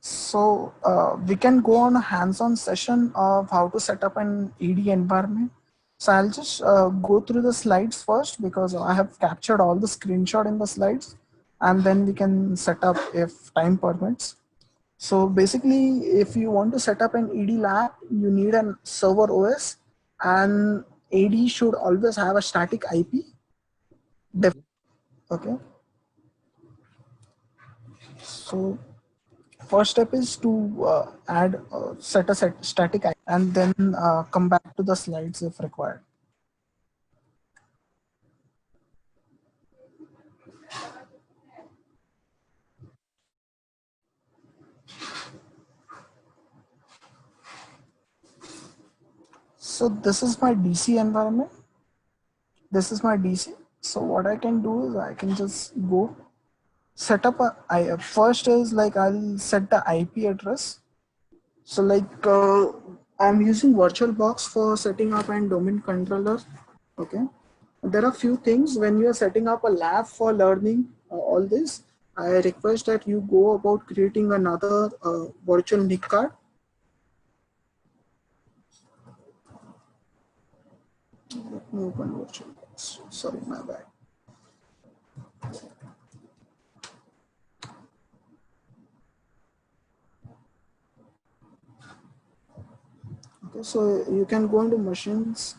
So we can go on a hands-on session of how to set up an ED environment. So I'll just go through the slides first, because I have captured all the screenshot in the slides, and then we can set up if time permits. So basically, if you want to set up an ED lab, you need a server OS, and AD should always have a static IP. Okay. So first step is to add set a static icon and then come back to the slides if required. So this is my DC environment. This is my DC. So what I can do is I can just go set up first is like I'll set the IP address. So like I'm using VirtualBox for setting up and domain controller. Okay. There are few things when you are setting up a lab for learning all this. I request that you go about creating another virtual NIC card. Let me open VirtualBox. Sorry, my bad. Okay, so you can go into machines.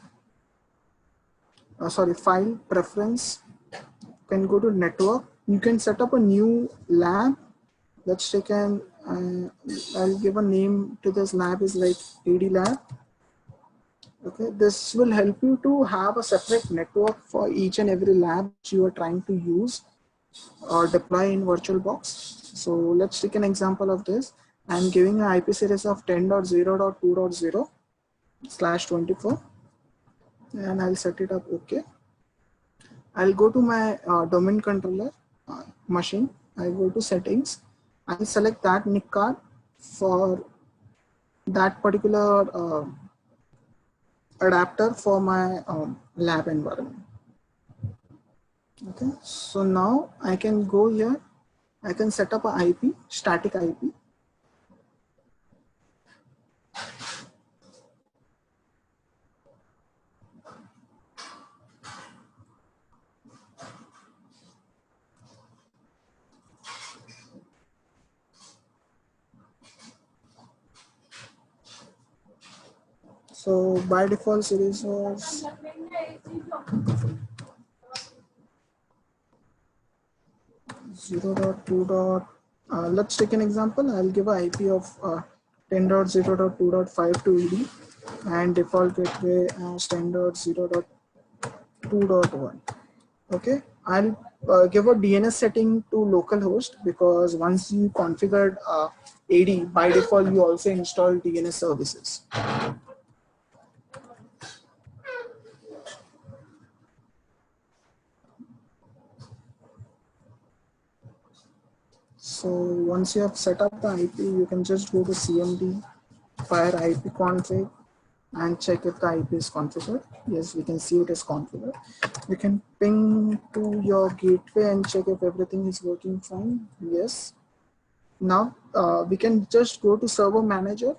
File preference. You can go to network. You can set up a new lab. Let's take an. I'll give a name to this lab is like AD lab. Okay, this will help you to have a separate network for each and every lab you are trying to use or deploy in VirtualBox. So let's take an example of this. I'm giving an IP series of 10.0.2.0/24 and I'll set it up. Okay. I'll go to my domain controller machine. I'll go to settings. I'll select that NIC card for that particular adapter for my lab environment. Okay, so now I can go here. I can set up an IP, static IP. So by default series was 0.2. Let's take an example. I'll give an IP of 10.0.2.5 to ED and default gateway as 10.0.2.1. Okay, I'll give a DNS setting to localhost because once you configured AD, by default you also install DNS services. So once you have set up the IP, you can just go to CMD, fire IP config, and check if the IP is configured. Yes, we can see it is configured. You can ping to your gateway and check if everything is working fine. Yes. Now we can just go to server manager.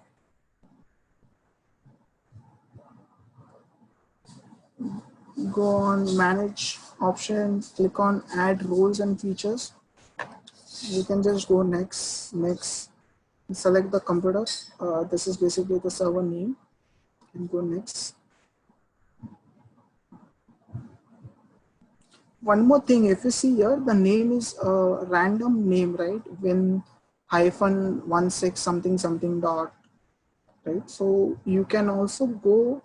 Go on manage option, click on add roles and features. You can just go next, select the computer. This is basically the server name. And go next. One more thing, if you see here, the name is a random name, right? When -16 something dot, right? So you can also go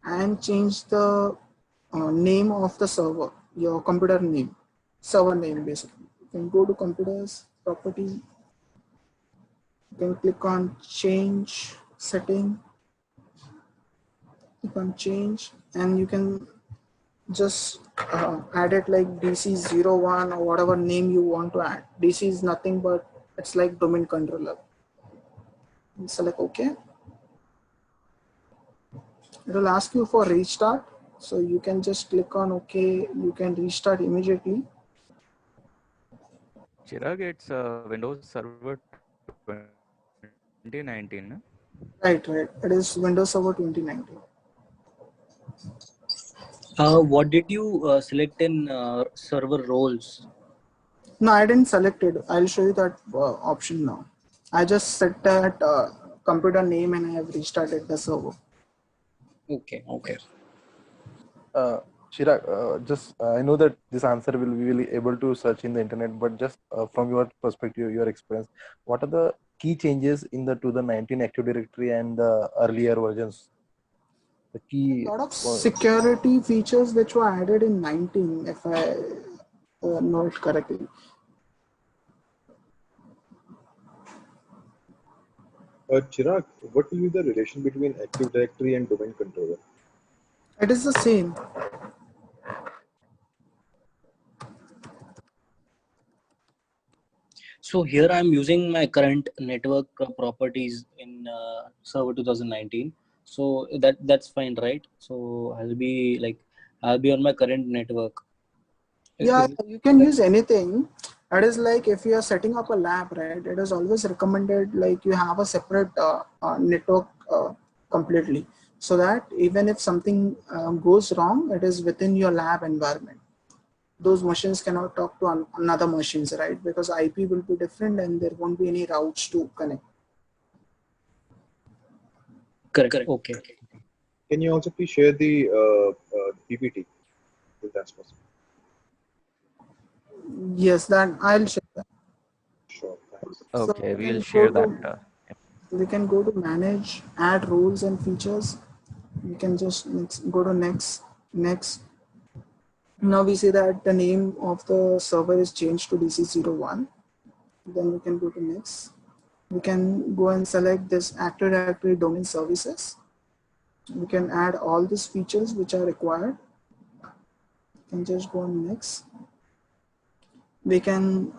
and change the name of the server, your computer name, server name basically. You can go to computers, property. You can click on change setting. Click on change, and you can just add it like DC01 or whatever name you want to add. DC is nothing but it's like domain controller. And select OK. It will ask you for restart. So you can just click on OK. You can restart immediately. Chirag, it's Windows Server 2019. No? Right. It is Windows Server 2019. What did you select in server roles? No, I didn't select it. I'll show you that option now. I just set that computer name and I have restarted the server. Okay. Chirag, I know that this answer will we will able to search in the internet, but just from your perspective, your experience, what are the key changes in the 2019 Active Directory and the earlier versions? The key. A lot of security features which were added in 19, if I know it correctly. Chirag, what will be the relation between Active Directory and domain controller? It is the same. So here I'm using my current network properties in server 2019. So that's fine, right? So I'll be on my current network. Yeah, you can use anything. That is like if you are setting up a lab, right? It is always recommended like you have a separate network completely, so that even if something goes wrong, it is within your lab environment. Those machines cannot talk to another machines, right? Because IP will be different and there won't be any routes to connect. Correct. Okay. Can you also please share the PPT if that's possible? Yes, then I'll share that. Sure, thanks. Okay, So we'll share that. We can go to manage, add roles and features. We can just go to next. Now we see that the name of the server is changed to DC01. Then we can go to next. We can go and select this Active Directory domain services. We can add all these features which are required. We can just go on next. We can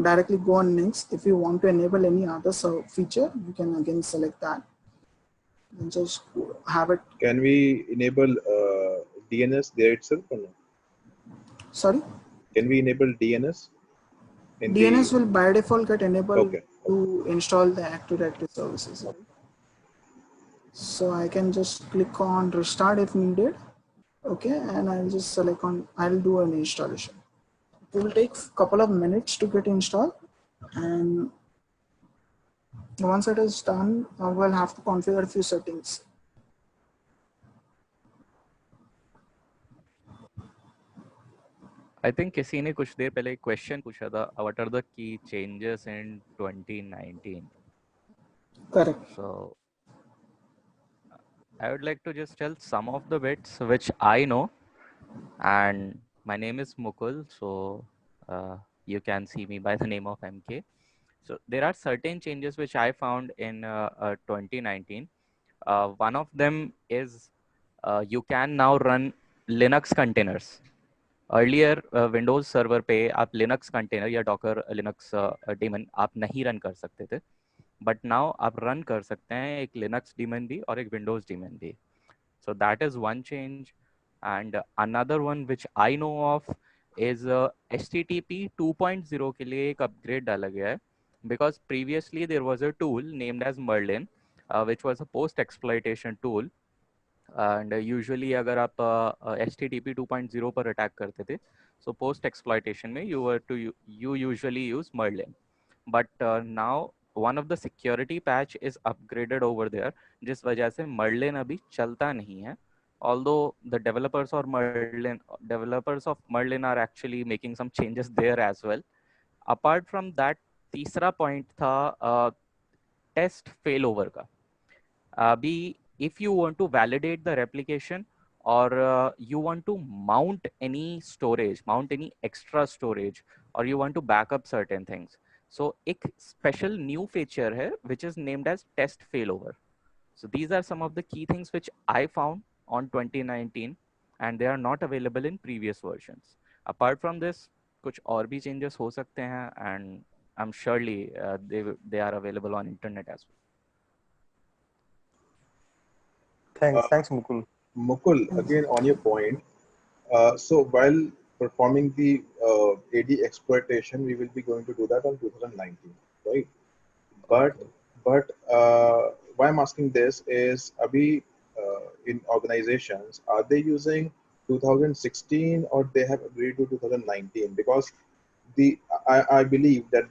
directly go on next. If you want to enable any other feature, you can again select that and just have it. Can we enable DNS there itself or no? Sorry? Can we enable DNS? DNS will by default get enabled to install the Active Directory services. So I can just click on restart if needed. Okay, and I'll just select on, I'll do an installation. It will take a couple of minutes to get installed, and once it is done, I will have to configure a few settings. I think किसी ने कुछ देर पहले question पूछा था, what are the key changes in 2019? Correct. So I would like to just tell some of the bits which I know, and my name is Mukul, so you can see me by the name of MK. So there are certain changes which I found in 2019. One of them is you can now run Linux containers. Earlier Windows server पे आप Linux container या Docker Linux daemon आप नहीं run कर सकते थे, but now आप run कर सकते हैं एक Linux daemon भी और एक Windows daemon भी. So that is one change. And another one which I know of is HTTP 2.0 के लिए एक upgrade डाला गया है, because previously there was a tool named as Merlin, which was a post exploitation tool. And usually अगर आप HTTP 2.0 पर attack करते थे, so post exploitation में you usually use Merlin, but now one of the security patch is upgraded over there, जिस वजह से Merlin अभी चलता नहीं है, although the developers of Merlin are actually making some changes there as well. Apart from that, तीसरा point था test failover का. अभी if you want to validate the replication, or you want to mount any extra storage, or you want to back up certain things, so एक special new feature है which is named as test failover. So these are some of the key things which I found on 2019, and they are not available in previous versions. Apart from this, कुछ और भी changes हो सकते हैं, and I'm surely they are available on internet as well. Thanks, Mukul. Mukul, again on your point, so while performing the AD exploitation, we will be going to do that on 2019, right? But why I'm asking this is, abhi in organizations, are they using 2016 or they have agreed to 2019? Because I believe that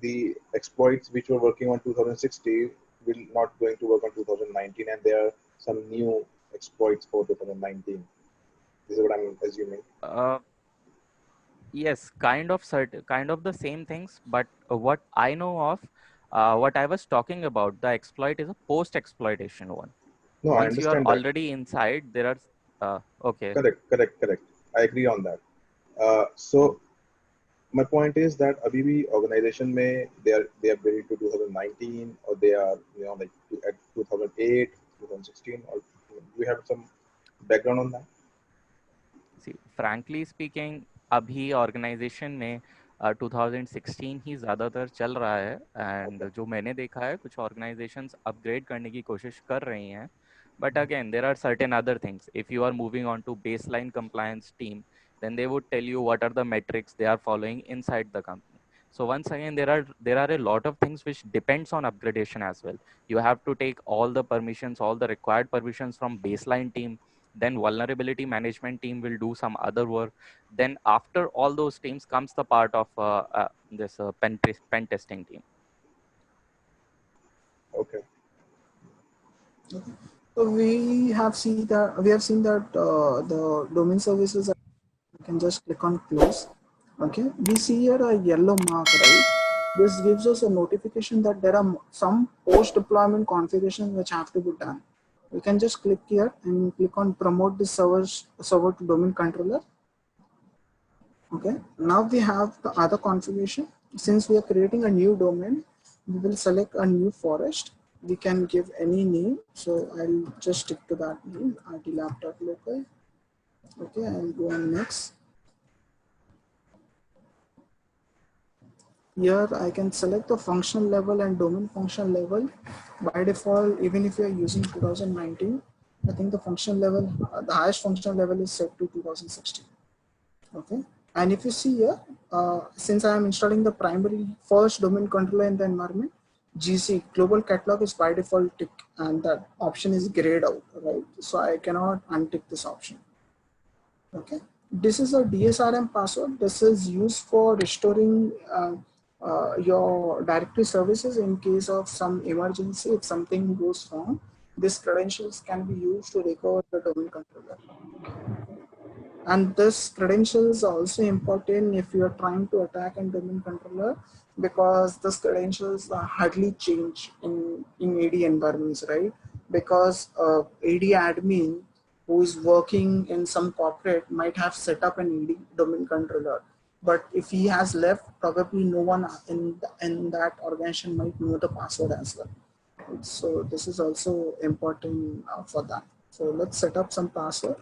the exploits which were working on 2016 will not going to work on 2019, and there are some new exploits for 2019. This is what I'm assuming. Yes, kind of the same things, but what I know of, what I was talking about, the exploit is a post-exploitation one. No, I Once you are understand that. already inside, there are okay. Correct. I agree on that. So my point is that abhi bhi organization mein they are built to 2019 or they are like at 2008, 2016, or do you have some background on that? See, frankly speaking, अभी organization में 2016 ही ज़्यादातर चल रहा है, and जो मैंने देखा है कुछ organizations upgrade करने की कोशिश कर रही हैं, but again there are certain other things. If you are moving on to baseline compliance team, then they would tell you what are the metrics they are following inside the company. So once again, there are a lot of things which depends on upgradation as well. You have to take all the permissions, all the required permissions from baseline team. Then vulnerability management team will do some other work. Then after all those teams comes the part of this pen testing team. Okay. So we have seen that the domain services. You can just click on close. Okay, we see here a yellow mark, right? This gives us a notification that there are some post deployment configurations which have to be done. We can just click here and click on promote this server to domain controller. Okay, now we have the other configuration. Since we are creating a new domain, we will select a new forest. We can give any name. So I'll just stick to that name, rtlab.local. Okay, I'll go on next. Here I can select the functional level and domain function level. By default, even if you are using 2019, I think the function level, the highest functional level is set to 2016. Okay, and if you see here, since I am installing the primary first domain controller in the environment, GC global catalog is by default tick, and that option is grayed out, right? So I cannot untick this option. Okay, this is a DSRM password. This is used for restoring your directory services in case of some emergency. If something goes wrong, these credentials can be used to recover the domain controller. And this credentials are also important if you are trying to attack a domain controller, because this credentials hardly change in AD environments, right? Because AD admin who is working in some corporate might have set up an AD domain controller, but if he has left, probably no one in that organization might know the password as well. So this is also important for that. So let's set up some password.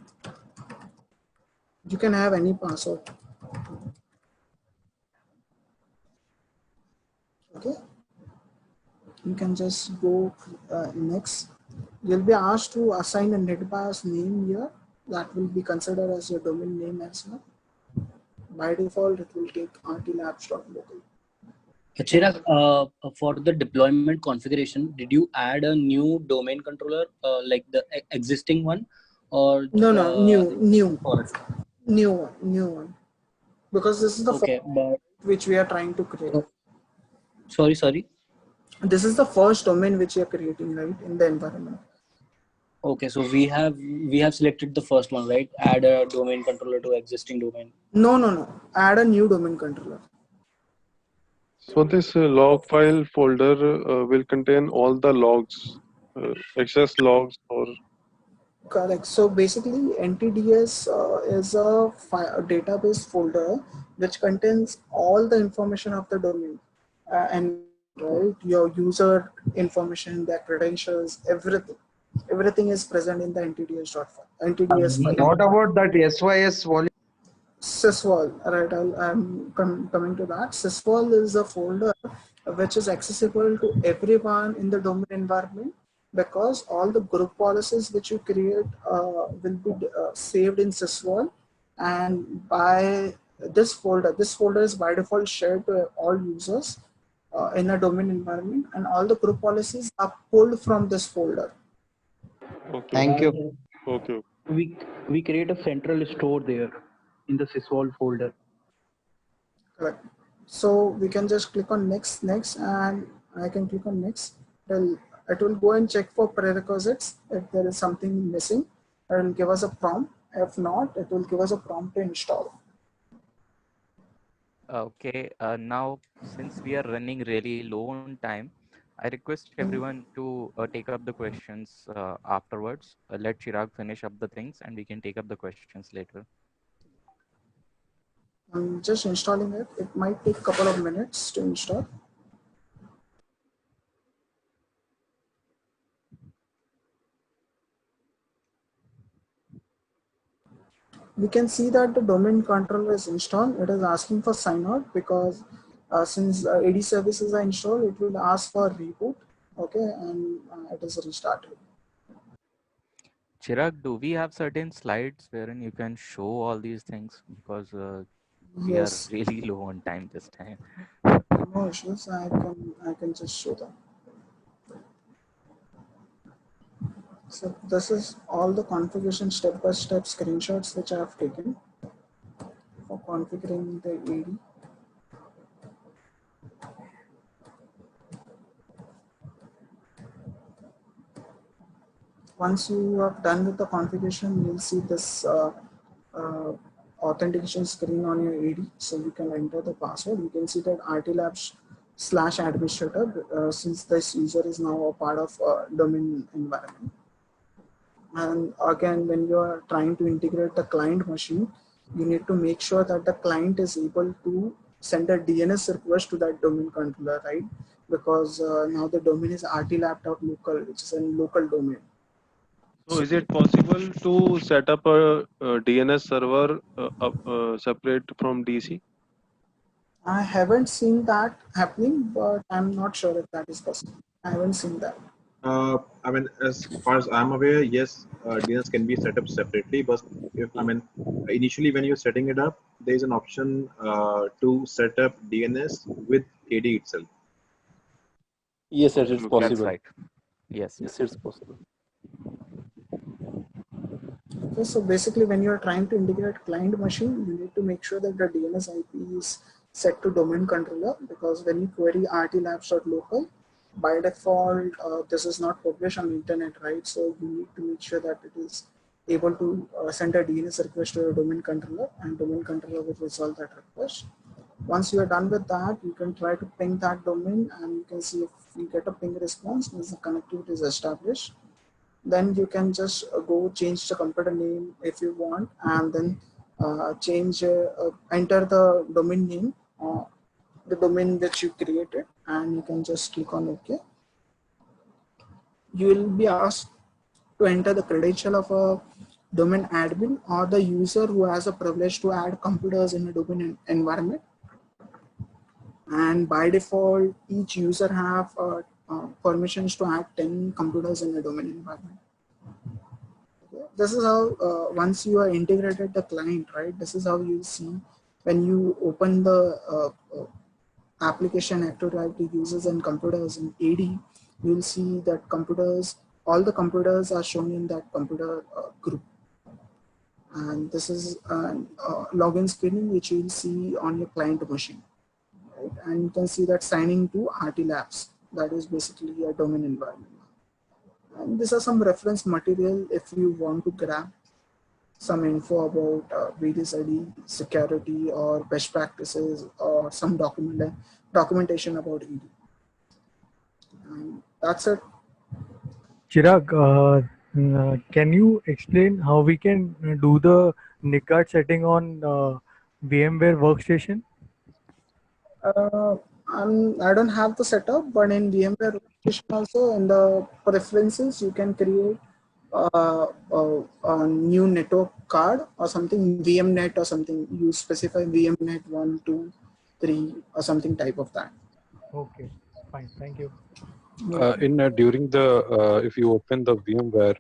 You can have any password. Okay, you can just go next. You'll be asked to assign a NetBIOS name here. That will be considered as your domain name as well. By default, it will take rtlabs.local. Chirag, for the deployment configuration, did you add a new domain controller like the existing one, or No, new one, because this is the okay, but which we are trying to create. Sorry. This is the first domain which you are creating, right, in the environment. Okay, so we have selected the first one, right? Add a domain controller to existing domain. No. Add a new domain controller. So this log file folder will contain all the logs, access logs or. Correct. So basically, NTDS is a database folder which contains all the information of the domain and right, your user information, their credentials, everything is present in the NTDS file. What about that SYS volume? Sysvol, right? I'm coming to that. Sysvol is a folder which is accessible to everyone in the domain environment, because all the group policies which you create will be saved in Sysvol, and by this folder is by default shared to all users in a domain environment, and all the group policies are pulled from this folder. Okay. Thank you. Okay. We create a central store there in the Sysvol folder. Correct. So we can just click on next, and I can click on next. It will go and check for prerequisites. If there is something missing, it will give us a prompt, If not, it will give us a prompt to install. Okay, now since we are running really low on time, I request everyone to take up the questions afterwards. Let Chirag finish up the things and we can take up the questions later. I'm just installing it. It might take a couple of minutes to install. We can see that the domain controller is installed. It is asking for sign out because since AD services are installed, it will ask for reboot. Okay, and it is restarted. Chirag, do we have certain slides wherein you can show all these things? Because we are Yes. really low on time this time. No issues. I can just show them. So this is all the configuration step-by-step screenshots which I have taken for configuring the AD. Once you are done with the configuration, you'll see this uh, authentication screen on your AD. So you can enter the password. You can see that RTLabs/administrator, since this user is now a part of domain environment. And again, when you are trying to integrate the client machine, you need to make sure that the client is able to send a DNS request to that domain controller, right? Because now the domain is rtlab.local, which is a local domain. So is it possible to set up a DNS server separate from DC? I haven't seen that happening, but I'm not sure if that is possible. I haven't seen that. I mean, as far as I'm aware, yes, DNS can be set up separately. But initially when you're setting it up, there is an option to set up DNS with AD itself. Yes, it is That's possible. right. Yes, yes, it's possible. Okay, so basically, when you're trying to integrate client machine, you need to make sure that the DNS IP is set to domain controller, because when you query rtlabs.local, by default, this is not published on the internet, right? So you need to make sure that it is able to send a DNS request to your domain controller, and domain controller will resolve that request. Once you are done with that, you can try to ping that domain, and you can see if you get a ping response, means the connectivity is established. Then you can just go change the computer name if you want, and then enter the domain name, the domain which you created, and you can just click on OK. You will be asked to enter the credential of a domain admin or the user who has a privilege to add computers in a domain environment. And by default, each user have permissions to add 10 computers in a domain environment. This is how once you are integrated the client, right? This is how you see when you open the application Active Directory users and computers in AD, you'll see that all the computers are shown in that computer group. And this is login screening, which you'll see on your client machine, right? And you can see that signing to RTLabs, that is basically a domain environment. And these are some reference material if you want to grab some info about various ID security or best practices or some documentation about ED. And that's it. Chirag, can you explain how we can do the NICGARD setting on VMware Workstation? I don't have the setup, but in VMware Workstation also, in the preferences, you can create a new network card or something, VMNet or something. You specify VMNet 1, 2, 3 or something type of that. Okay, fine. Thank you. During the if you open the VMware,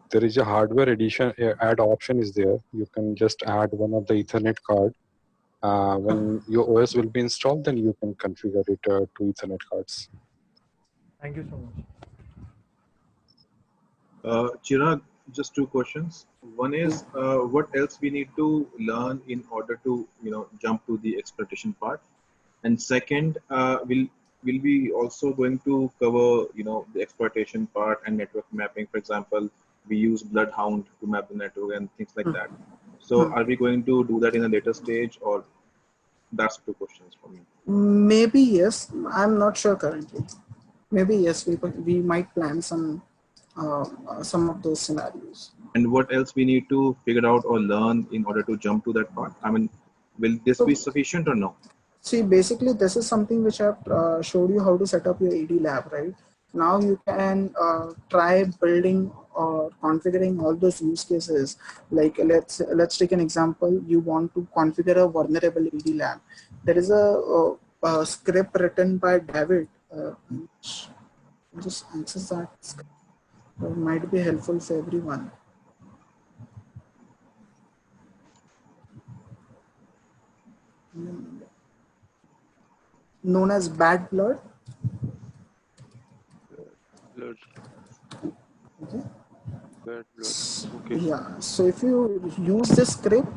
there is a hardware edition add option is there. You can just add one of the Ethernet card. When your OS will be installed, then you can configure it to Ethernet cards. Thank you so much. Chirag, just two questions. One is what else we need to learn in order to jump to the exploitation part, and second, will we also going to cover the exploitation part and network mapping? For example, we use Bloodhound to map the network and things like that. So are we going to do that in a later stage, or that's two questions for me? Maybe yes. I'm not sure currently. Maybe yes. We might plan some of those scenarios. And what else we need to figure out or learn in order to jump to that part? I mean, will this be sufficient or no? See, basically, this is something which I've showed you how to set up your AD lab, right? Now you can try building or configuring all those use cases. Like let's take an example. You want to configure a vulnerable AD lab. There is a script written by David. Just access that script. It might be helpful for everyone. Known as Bad Blood. Blood. Okay. Bad blood. Okay. Yeah. So if you use this script,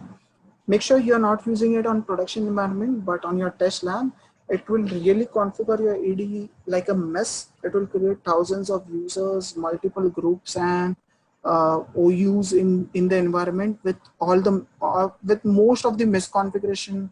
make sure you're not using it on production environment, but on your test lab. It will really configure your AD like a mess. It will create thousands of users, multiple groups, and OUs in the environment with all the with most of the misconfiguration.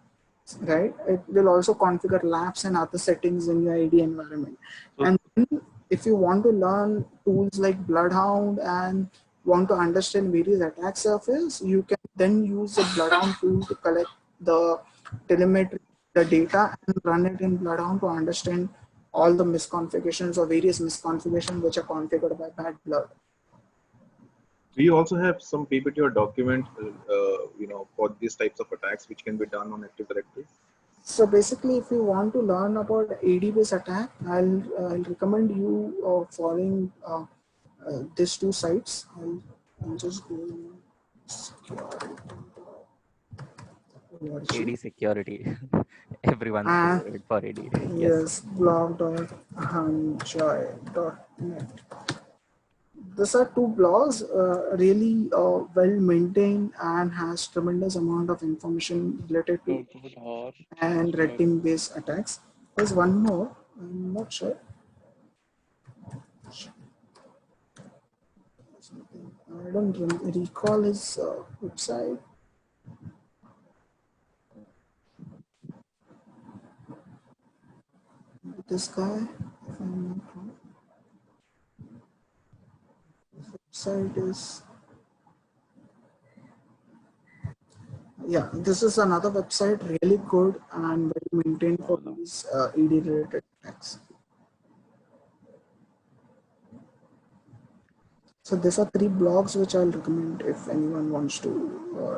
Right, it will also configure labs and other settings in your AD environment. And then if you want to learn tools like Bloodhound and want to understand various attack surface, you can then use the Bloodhound tool to collect the telemetry, the data, and run it in Bloodhound to understand all the misconfigurations or various misconfigurations which are configured by Bad Blood. Do you also have some PPT or document, for these types of attacks which can be done on Active Directory? So basically, if you want to learn about AD-based attack, I'll recommend you following these two sites. I'll just go AD security. Everyone's favorite for AD. Yes, blog.hanjoy.net. These are two blogs, really well maintained and has tremendous amount of information related to and red team based attacks. There's one more, I'm not sure. I don't recall his website. This guy, if I'm not wrong. Website is, yeah, this is another website, really good and well maintained for these AD related attacks. So these are three blogs which I'll recommend if anyone wants to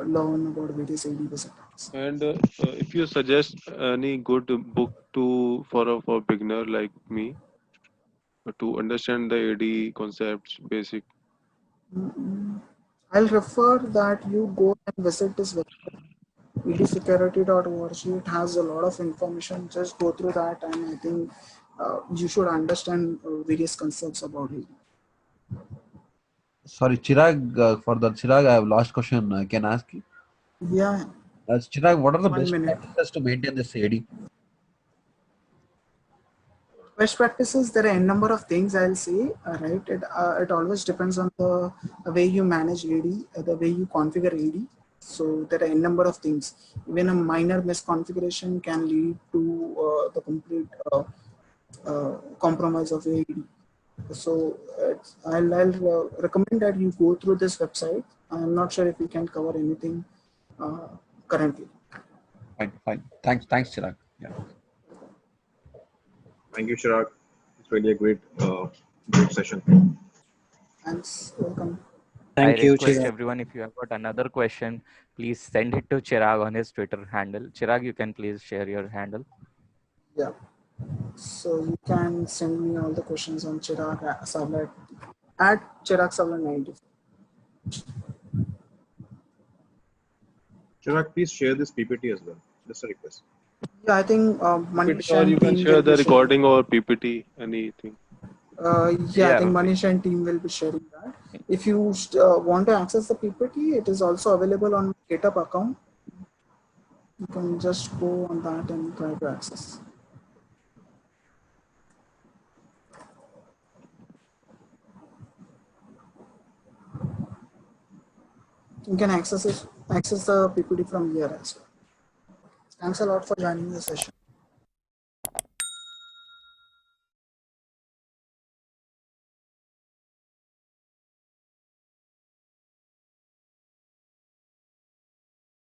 learn about various AD-based attacks. And if you suggest any good book for beginner like me to understand the AD concepts, basic. I'll refer that you go and visit this website, edsecurity.org. It has a lot of information. Just go through that, and I think you should understand various concepts about it. Sorry, Chirag, for the Chirag, I have last question. I can ask you. Yeah. Chirag, what are the 1 best minute. practices to maintain this AD? Best practices, there are a number of things I'll say, right? It always depends on the way you manage AD, the way you configure AD. So there are a number of things. Even a minor misconfiguration can lead to the complete compromise of AD. So I'll recommend that you go through this website. I'm not sure if we can cover anything currently. Fine. Thanks, Chirag. Yeah. Thank you, Chirag. It's really a great session. Thanks. Welcome. I request everyone, if you have got another question, please send it to Chirag on his Twitter handle. Chirag, you can please share your handle. Yeah. So you can send me all the questions on Chirag Savla at Chirag Savla 90. Chirag, please share this PPT as well. Just a request. Yeah, I think PPT, Manish or and you can team share will the be sharing. recording or PPT, anything. Yeah, I think Manish and team will be sharing that. If you want to access the PPT, it is also available on GitHub account. You can just go on that and try to access. You can access the PPT from here as well. Thanks a lot for joining the session.